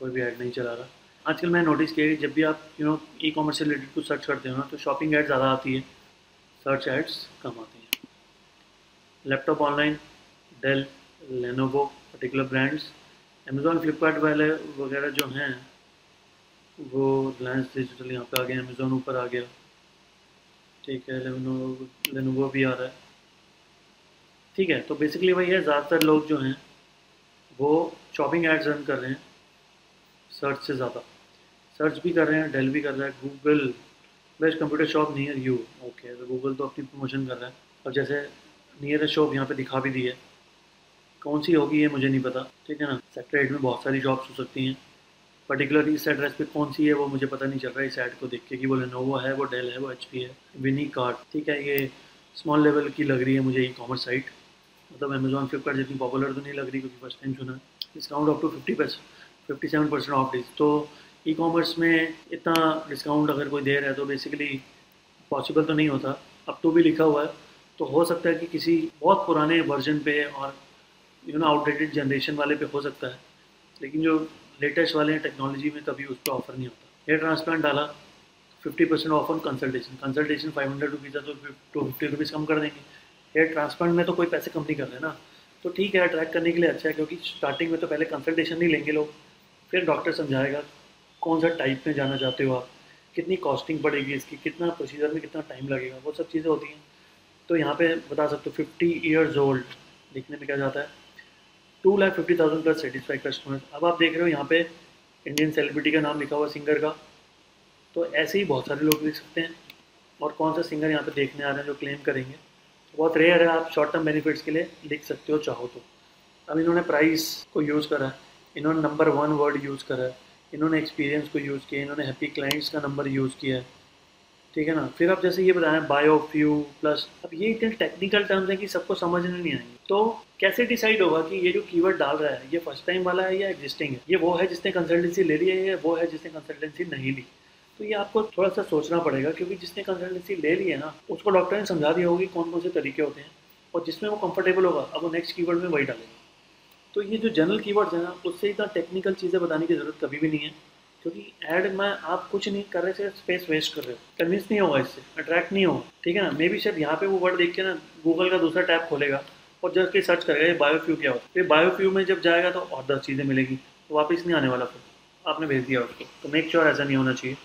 कोई भी ऐड नहीं चला रहा। आजकल मैं नोटिस किया कि जब भी आप ई-कॉमर्स से रिलेटेड कुछ सर्च करते हो ना, तो शॉपिंग ऐड ज़्यादा आती है, सर्च एड्स कम आती हैं। Laptop online, Dell, Lenovo, particular brands, Amazon, Flipkart वाले वगैरह जो हैं वो रिलायंस डिजिटल यहाँ पे आ गया, अमेज़ॉन ऊपर आ गया, ठीक है। लेनोवो भी आ रहा है, ठीक है। तो बेसिकली वही है, ज़्यादातर लोग जो हैं वो शॉपिंग एड्स रन कर रहे हैं सर्च से ज़्यादा। सर्च भी कर रहे हैं, डेल भी कर रहा है, Google best computer shop near you, okay. तो गूगल तो अपनी प्रमोशन कर रहा है, और जैसे नियरेस्ट शॉप यहाँ पे दिखा भी दी है, कौन सी होगी ये मुझे नहीं पता, ठीक है ना। सेक्टर 8 में बहुत सारी शॉप्स हो सकती हैं, पर्टिकुलर इस एड्रेस पे कौन सी है वो मुझे पता नहीं चल रहा है इस ऐड को देख के, कि वो लेनोवो है, वो डेल है, वो HP है, विनी कार्ड, ठीक है। ये स्मॉल लेवल की लग रही है मुझे ई-कॉमर्स साइट, मतलब अमेज़ॉन, फ्लिपकार्ट जितनी पॉपुलर तो नहीं लग रही, क्योंकि फर्स्ट टाइम सुना है। Discount up to 57% off days, तो ई-कॉमर्स में इतना डिस्काउंट अगर कोई दे रहा है तो बेसिकली पॉसिबल तो नहीं होता। अब तो भी लिखा हुआ है, तो हो सकता है कि किसी बहुत पुराने वर्जन पे और आउटडेटेड जनरेशन वाले पे हो सकता है, लेकिन जो लेटेस्ट वाले हैं टेक्नोलॉजी में कभी उस पर ऑफर नहीं होता। हेयर ट्रांसप्लांट डाला, 50% of on consultation, consultation 500 rupees है तो 250 रुपीज़ कम कर देंगे। हेयर ट्रांसप्लांट में तो कोई पैसे कम नहीं कर रहे ना, तो ठीक है, अट्रैक्ट करने के लिए अच्छा है, क्योंकि स्टार्टिंग में तो पहले कंसल्टेशन नहीं लेंगे लोग, फिर डॉक्टर समझाएगा कौन सा टाइप में जाना चाहते हो आप, कितनी कॉस्टिंग पड़ेगी इसकी, कितना प्रोसीजर में कितना टाइम लगेगा, वो सब चीज़ें होती हैं। तो यहाँ पे बता सकते हो 50 ईयर्स ओल्ड, लिखने में क्या जाता है, 2,50,000 प्लस सेटिस्फाइड कस्टमर। अब आप देख रहे हो यहाँ पे इंडियन सेलिब्रिटी का नाम लिखा हुआ सिंगर का, तो ऐसे ही बहुत सारे लोग लिख सकते हैं। और कौन सा सिंगर यहाँ पे देखने आ रहे हैं जो क्लेम करेंगे, बहुत रेयर है, आप शॉर्ट टर्म बेनिफिट्स के लिए लिख सकते हो चाहो तो। अब इन्होंने प्राइस को यूज़ करा है, इन्होंने नंबर 1 वर्ड यूज़ करा है, इन्होंने एक्सपीरियंस को यूज़ किया, इन्होंने हैप्पी क्लाइंट्स का नंबर यूज़ किया है, ठीक है ना। फिर अब जैसे ये बताया बायोफ्यू प्लस, अब ये इतने टेक्निकल टर्म्स हैं कि सबको समझ में नहीं आएंगे। तो कैसे डिसाइड होगा कि ये जो कीवर्ड डाल रहा है ये फर्स्ट टाइम वाला है या एग्जिस्टिंग है, ये वो है जिसने कंसल्टेंसी ले ली है या वो है जिसने कंसल्टेंसी नहीं ली। तो ये आपको थोड़ा सा सोचना पड़ेगा, क्योंकि जिसने कंसल्टेंसी ले ली है ना उसको डॉक्टर ने समझा दिया होगा कि कौन कौन से तरीके होते हैं, और जिसमें वो कंफर्टेबल होगा अब वो नेक्स्ट कीवर्ड में वही डालेगा। तो ये जो जनरल कीवर्ड्स हैं ना उससे इतना टेक्निकल चीज़ें बताने की ज़रूरत कभी भी नहीं है, क्योंकि ऐड में आप कुछ नहीं कर रहे, सिर्फ स्पेस वेस्ट कर रहे हो, कन्विंस नहीं होगा, इससे अट्रैक्ट नहीं होगा, ठीक है ना। मे बी शायद यहाँ पे वो वर्ड देख के ना गूगल का दूसरा टैब खोलेगा और जस्ट के सर्च करेगा ये बायोफ्यू क्या होता है, फिर बायोफ्यू में जब जाएगा तो और 10 चीज़ें मिलेगी, तो वापस नहीं आने वाला, फिर आपने भेज दिया उसको। तो मेक श्योर ऐसा नहीं होना चाहिए।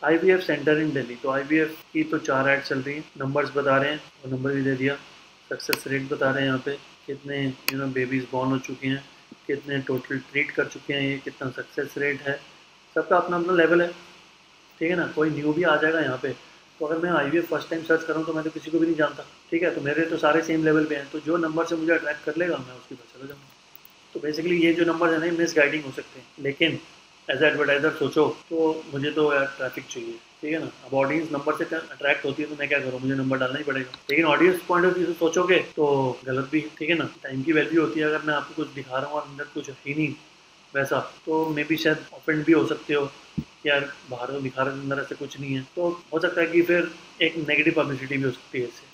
IVF सेंटर इन दिल्ली, तो IVF की तो 4 ऐड चल रही हैं, नंबर्स बता रहे हैं और नंबर भी दे दिया, सक्सेस रेट बता रहे हैं यहाँ पे, कितने बेबीज़ बॉर्न हो चुके हैं, कितने टोटल ट्रीट कर चुके हैं, ये कितना सक्सेस रेट है, सबका अपना अपना लेवल है, ठीक है ना। कोई न्यू भी आ जाएगा यहाँ पे, तो अगर मैं IVF फर्स्ट टाइम सर्च करूँ तो मैं तो किसी को भी नहीं जानता, ठीक है, तो मेरे तो सारे सेम लेवल पे हैं, तो जो नंबर से मुझे अट्रैक्ट कर लेगा मैं उसकी पर चला जाऊँगा। तो बेसिकली ये जो नंबर है ना मिस गाइडिंग हो सकते हैं, लेकिन एज एडवर्टाइजर सोचो तो मुझे तो यार ट्रैफिक चाहिए, ठीक है ना। अब ऑडियंस नंबर से अट्रैक्ट होती है तो मैं क्या करूँ, मुझे नंबर डालना ही पड़ेगा, लेकिन ऑडियंस पॉइंट ऑफ व्यू से सोचोगे तो गलत भी, ठीक है ना। टाइम की वैल्यू होती है, अगर मैं आपको कुछ दिखा रहा हूँ और अंदर कुछ ही नहीं वैसा, तो मे बी शायद ऑफेंड भी हो सकते हो कि यार बाहर तो दिखा रहे हैं अंदर ऐसे कुछ नहीं है, तो हो सकता है कि फिर एक नेगेटिव पब्लिसिटी भी हो सकती है इससे।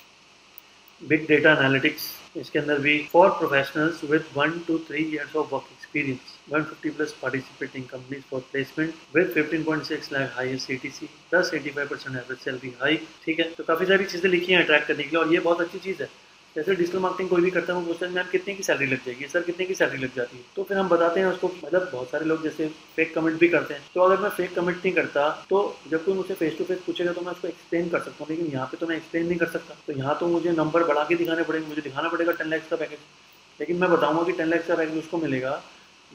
बिग डेटा एनालिटिक्स, इसके अंदर भी for professionals with 1 to 3 years of work experience, 150 plus participating companies for placement with 15.6 lakh highest CTC plus 85% average salary hike, ठीक है। तो काफ़ी सारी चीज़ें लिखी हैं अट्रैक्ट करने के लिए, और ये बहुत अच्छी चीज़ है। जैसे डिजिटल मार्केटिंग कोई भी करता है वो पूछता है मैम कितने की सैलरी लग जाएगी, सर कितने की सैलरी लग जाती है, तो फिर हम बताते हैं उसको। मतलब बहुत सारे लोग जैसे फेक कमेंट भी करते हैं, तो अगर मैं फेक कमेंट नहीं करता तो जब कोई मुझसे फेस टू फेस पूछेगा तो मैं उसको एक्सप्लेन कर सकता हूँ, लेकिन यहाँ पे तो मैं एक्सप्लेन नहीं कर सकता, तो यहाँ तो मुझे नंबर बढ़ा के दिखाने पड़ेंगे, मुझे दिखाना पड़ेगा 10 लाख का पैकेज, लेकिन मैं बताऊँगा कि 10 लाख का पैकेज उसको मिलेगा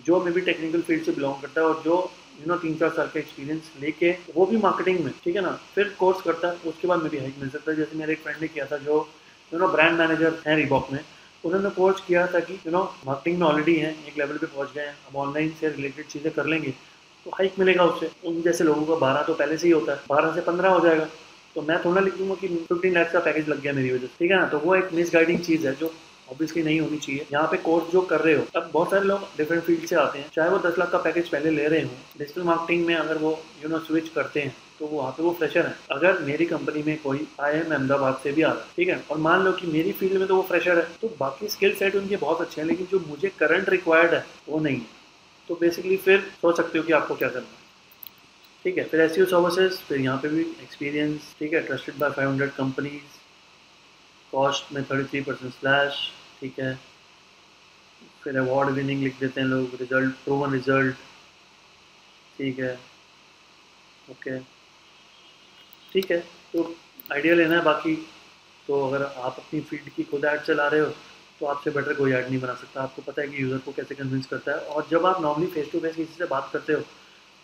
जो मे भी टेक्निकल फील्ड से बिलोंग करता है और जो 3-4 साल का एक्सपीरियंस लेके वो भी मार्केटिंग में, ठीक है ना, फिर कोर्स करता है, उसके बाद में भी हाइक मिल सकता है। जैसे मेरे एक फ्रेंड ने किया था जो ब्रांड मैनेजर हैं रीबॉक में, उन्होंने कोर्स किया था कि मार्केटिंग में ऑलरेडी हैं, एक लेवल पे पहुंच गए हैं, अब ऑनलाइन से रिलेटेड चीज़ें कर लेंगे तो हाइक मिलेगा उससे। उन जैसे लोगों का 12 तो पहले से ही होता है, 12 से 15 हो जाएगा, तो मैं थोड़ा लिख दूंगा कि 15 लाख का पैकेज लग गया मेरी वजह से, ठीक है ना। तो वो एक मिस गाइडिंग चीज़ है जो ऑब्वियसली नहीं होनी चाहिए। यहाँ पे कोर्स जो कर रहे हो, अब बहुत सारे लोग डिफरेंट फील्ड से आते हैं, चाहे वो 10 लाख का पैकेज पहले ले रहे हो डिजिटल मार्केटिंग में, अगर वो स्विच करते हैं तो वहाँ पे वो फ्रेशर है। अगर मेरी कंपनी में कोई IIM अहमदाबाद से भी आ रहा है, ठीक है, और मान लो कि मेरी फील्ड में तो वो फ्रेशर है, तो बाकी स्किल सेट उनके बहुत अच्छे हैं, लेकिन जो मुझे करंट रिक्वायर्ड है वो नहीं है, तो बेसिकली फिर सोच सकते हो कि आपको क्या करना है, ठीक है। फिर SEO सर्विसेज, फिर यहाँ पे भी एक्सपीरियंस, ठीक है, ट्रस्टेड बाय 500 कंपनीज, कॉस्ट में 33% स्लैश, ठीक है। फिर अवार्ड विनिंग लिख देते हैं लोग, रिजल्ट प्रूवन रिजल्ट, ठीक है, ओके, ठीक है। तो आइडिया लेना है, बाकी तो अगर आप अपनी फील्ड की खुद ऐड चला रहे हो तो आपसे बेटर कोई ऐड नहीं बना सकता, आपको पता है कि यूज़र को कैसे कन्विंस करता है। और जब आप नॉर्मली फेस टू फेस किसी से बात करते हो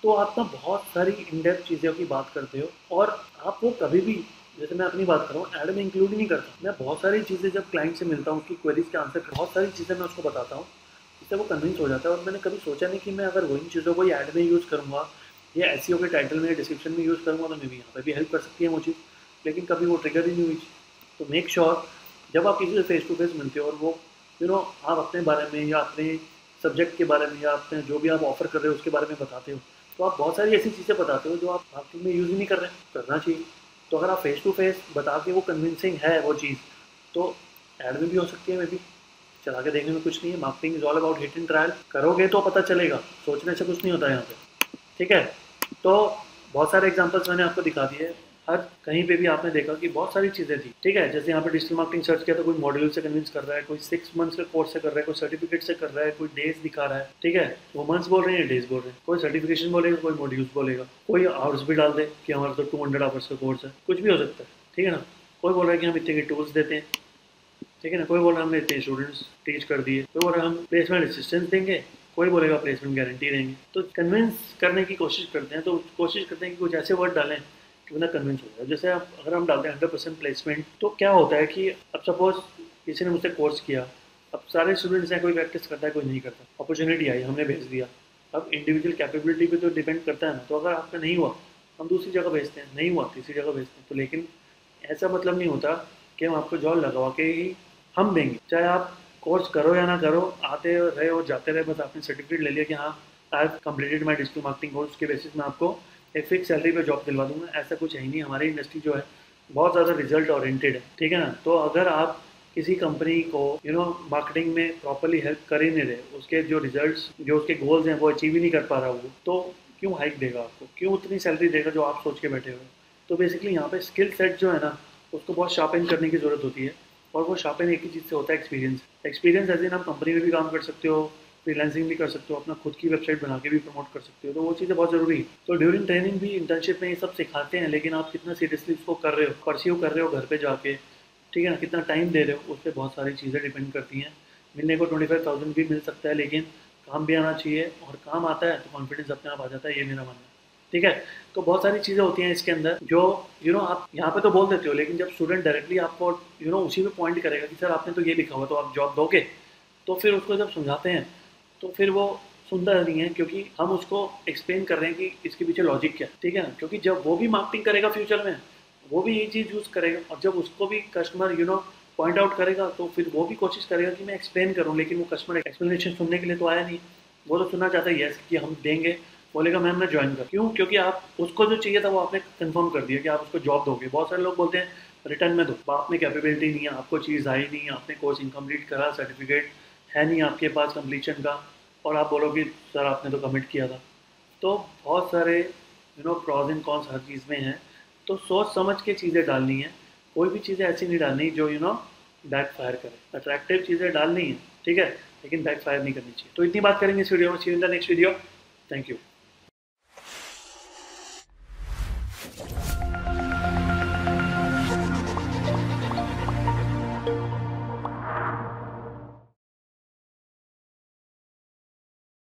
तो आप ना बहुत सारी इन डेप्थ चीज़ों की बात करते हो, और आप वो कभी भी, जैसे मैं अपनी बात कर रहा हूँ, ऐड में इंक्लूड ही नहीं करता। मैं बहुत सारी चीज़ें जब क्लाइंट से मिलता हूँ उसकी क्वेरीज के आंसर बहुत सारी चीज़ें मैं उसको बताता हूँ, जिससे वो कन्विंस हो जाता है। और मैंने कभी सोचा नहीं कि मैं अगर वही चीज़ों को ऐड में यूज़ करूँगा या SEO के टाइटल में डिस्क्रिप्शन में यूज़ करूँगा तो मे भी यहाँ पर भी हेल्प कर सकती है वो चीज़, लेकिन कभी वो ट्रिगर ही नहीं हुई। तो मेक श्योर जब आप किसी से फेस टू फेस मिलते हो और वो आप अपने बारे में या अपने सब्जेक्ट के बारे में या अपने जो भी आप ऑफर कर रहे हो उसके बारे में बताते हो, तो आप बहुत सारी ऐसी चीज़ें बताते हो जो आप मार्केटिंग में यूज़ ही नहीं कर रहे हैं, करना चाहिए। तो अगर आप फेस टू फेस बता के वो कन्विंसिंग है वो चीज़, तो ऐड में भी हो सकती है, मे बी चला के देखने में कुछ नहीं है। Marketing is all about hit and trial, करोगे तो पता चलेगा, सोचने से कुछ नहीं होता है यहाँ पे, ठीक है। तो बहुत सारे एग्जांपल्स मैंने आपको दिखा दिए, हर कहीं पे भी आपने देखा कि बहुत सारी चीज़ें थी, ठीक है। जैसे यहाँ पे डिजिटल मार्केटिंग सर्च किया तो कोई मॉड्यूल से कन्विंस कर रहा है, कोई 6 मंथ्स के कोर्स से कर रहा है, कोई सर्टिफिकेट से कर रहा है, कोई डेज दिखा रहा है, ठीक है, वो मंथ्स बोल रहे हैं डेज बोल रहे हैं, कोई सर्टिफिकेशन बोलेगा, कोई मॉड्यूल्स बोलेगा, कोई आवर्स भी डाल दे कि हमारा तो 200 आवर्स का कोर्स है, कुछ भी हो सकता है, ठीक है ना। कोई बोल रहा है कि हम इतने के टूल्स देते हैं, ठीक है ना, कोई बोल रहा है हमने इतने स्टूडेंट्स टीच कर दिए, कोई बोल रहा है हम प्लेसमेंट असिस्टेंस देंगे, कोई बोलेगा प्लेसमेंट गारंटी देंगे। तो कन्विंस करने की कोशिश करते हैं, तो कोशिश करते हैं कि कुछ ऐसे वर्ड डालें कि बंदा कन्विंस हो जाए। जैसे अगर हम डालते हैं 100% प्लेसमेंट, तो क्या होता है कि अब सपोज किसी ने मुझसे कोर्स किया, अब सारे स्टूडेंट्स हैं, कोई प्रैक्टिस करता है कोई नहीं करता, अपॉर्चुनिटी आई हमने भेज दिया। अब इंडिविजुअल कैपेबिलिटी पे तो डिपेंड करता है ना, तो अगर आपका नहीं हुआ हम दूसरी जगह भेजते हैं, नहीं हुआ तीसरी जगह भेजते हैं। तो लेकिन ऐसा मतलब नहीं होता कि हम आपको जॉब लगवा के ही हम देंगे, चाहे आप कोर्स करो या ना करो, आते रहे और जाते रहे, बस आपने सर्टिफिकेट ले लिया कि हाँ I have completed my digital marketing course, के बेसिस में आपको एक फिक्स सैलरी पे जॉब दिलवा दूंगा, ऐसा कुछ है ही नहीं। हमारी इंडस्ट्री जो है बहुत ज़्यादा रिजल्ट ओरिएंटेड है, ठीक है ना। तो अगर आप किसी कंपनी को मार्केटिंग में प्रॉपरली हेल्प कर ही नहीं रहे, उसके जो रिजल्ट्स जो उसके गोल्स हैं वो अचीव ही नहीं कर पा रहा वो, तो क्यों हाइक देगा आपको, क्यों उतनी सैलरी देगा जो आप सोच के बैठे हुए। तो बेसिकली यहाँ पे स्किल सेट जो है ना उसको बहुत शार्पन करने की ज़रूरत होती है, और वो शार्पन एक ही चीज़ से होता है, एक्सपीरियंस। एक्सपीरियंस एज इन आप कंपनी में भी काम कर सकते हो, फ्रीलांसिंग भी कर सकते हो, अपना खुद की वेबसाइट बना के भी प्रमोट कर सकते हो, तो वो चीज़ें बहुत ज़रूरी है। तो ड्यूरिंग ट्रेनिंग भी इंटर्नशिप में ये सब सिखाते हैं, लेकिन आप कितना सीरियसली उसको कर रहे हो, परस्यू कर रहे हो घर पे जाके, ठीक है ना, कितना टाइम दे रहे हो, उस पर बहुत सारी चीज़ें डिपेंड करती हैं। मिलने को 25,000 भी मिल सकता है, लेकिन काम भी आना चाहिए, और काम आता है तो कॉन्फिडेंस अपने आप आ जाता है, ये मेरा मानना है, ठीक है। तो बहुत सारी चीज़ें होती हैं इसके अंदर जो आप यहाँ पे तो बोल देते हो, लेकिन जब स्टूडेंट डायरेक्टली आपको उसी पे पॉइंट करेगा कि सर आपने तो ये लिखा हुआ तो आप जॉब दोगे, तो फिर उसको जब समझाते हैं तो फिर वो सुनता नहीं है, क्योंकि हम उसको एक्सप्लेन कर रहे हैं कि इसके पीछे लॉजिक क्या है, ठीक है ना। क्योंकि जब वो भी मार्केटिंग करेगा फ्यूचर में, वो भी यही चीज़ यूज़ करेगा, और जब उसको भी कस्टमर पॉइंट आउट करेगा तो फिर वो भी कोशिश करेगा कि मैं एक्सप्लेन करूँ, लेकिन वो कस्टमर एक्सप्लेनेशन सुनने के लिए तो आया नहीं, वो तो सुनना चाहता है यस कि हम देंगे, बोलेगा मैम मैं ज्वाइन कर, क्यों, क्योंकि आप उसको जो चाहिए था वो आपने कंफर्म कर दिया कि आप उसको जॉब दोगे। बहुत सारे लोग बोलते हैं रिटर्न में दो, आप में कैपेबिलिटी नहीं है, आपको चीज़ आई नहीं, आपने कोर्स इनकम्प्लीट करा, सर्टिफिकेट है नहीं आपके पास कंप्लीशन का, और आप बोलोगे सर आपने तो कमिट किया था। तो बहुत सारे प्रॉज एंड कॉन्स हर चीज़ में हैं, तो सोच समझ के चीज़ें डालनी है, कोई भी चीज़ें ऐसी नहीं डालनी जो बैक फायर करे। अट्रैक्टिव चीज़ें डालनी है, ठीक है, लेकिन बैक फायर नहीं करनी चाहिए। तो इतनी बात करेंगे इस वीडियो में, see you in the next video, thank you.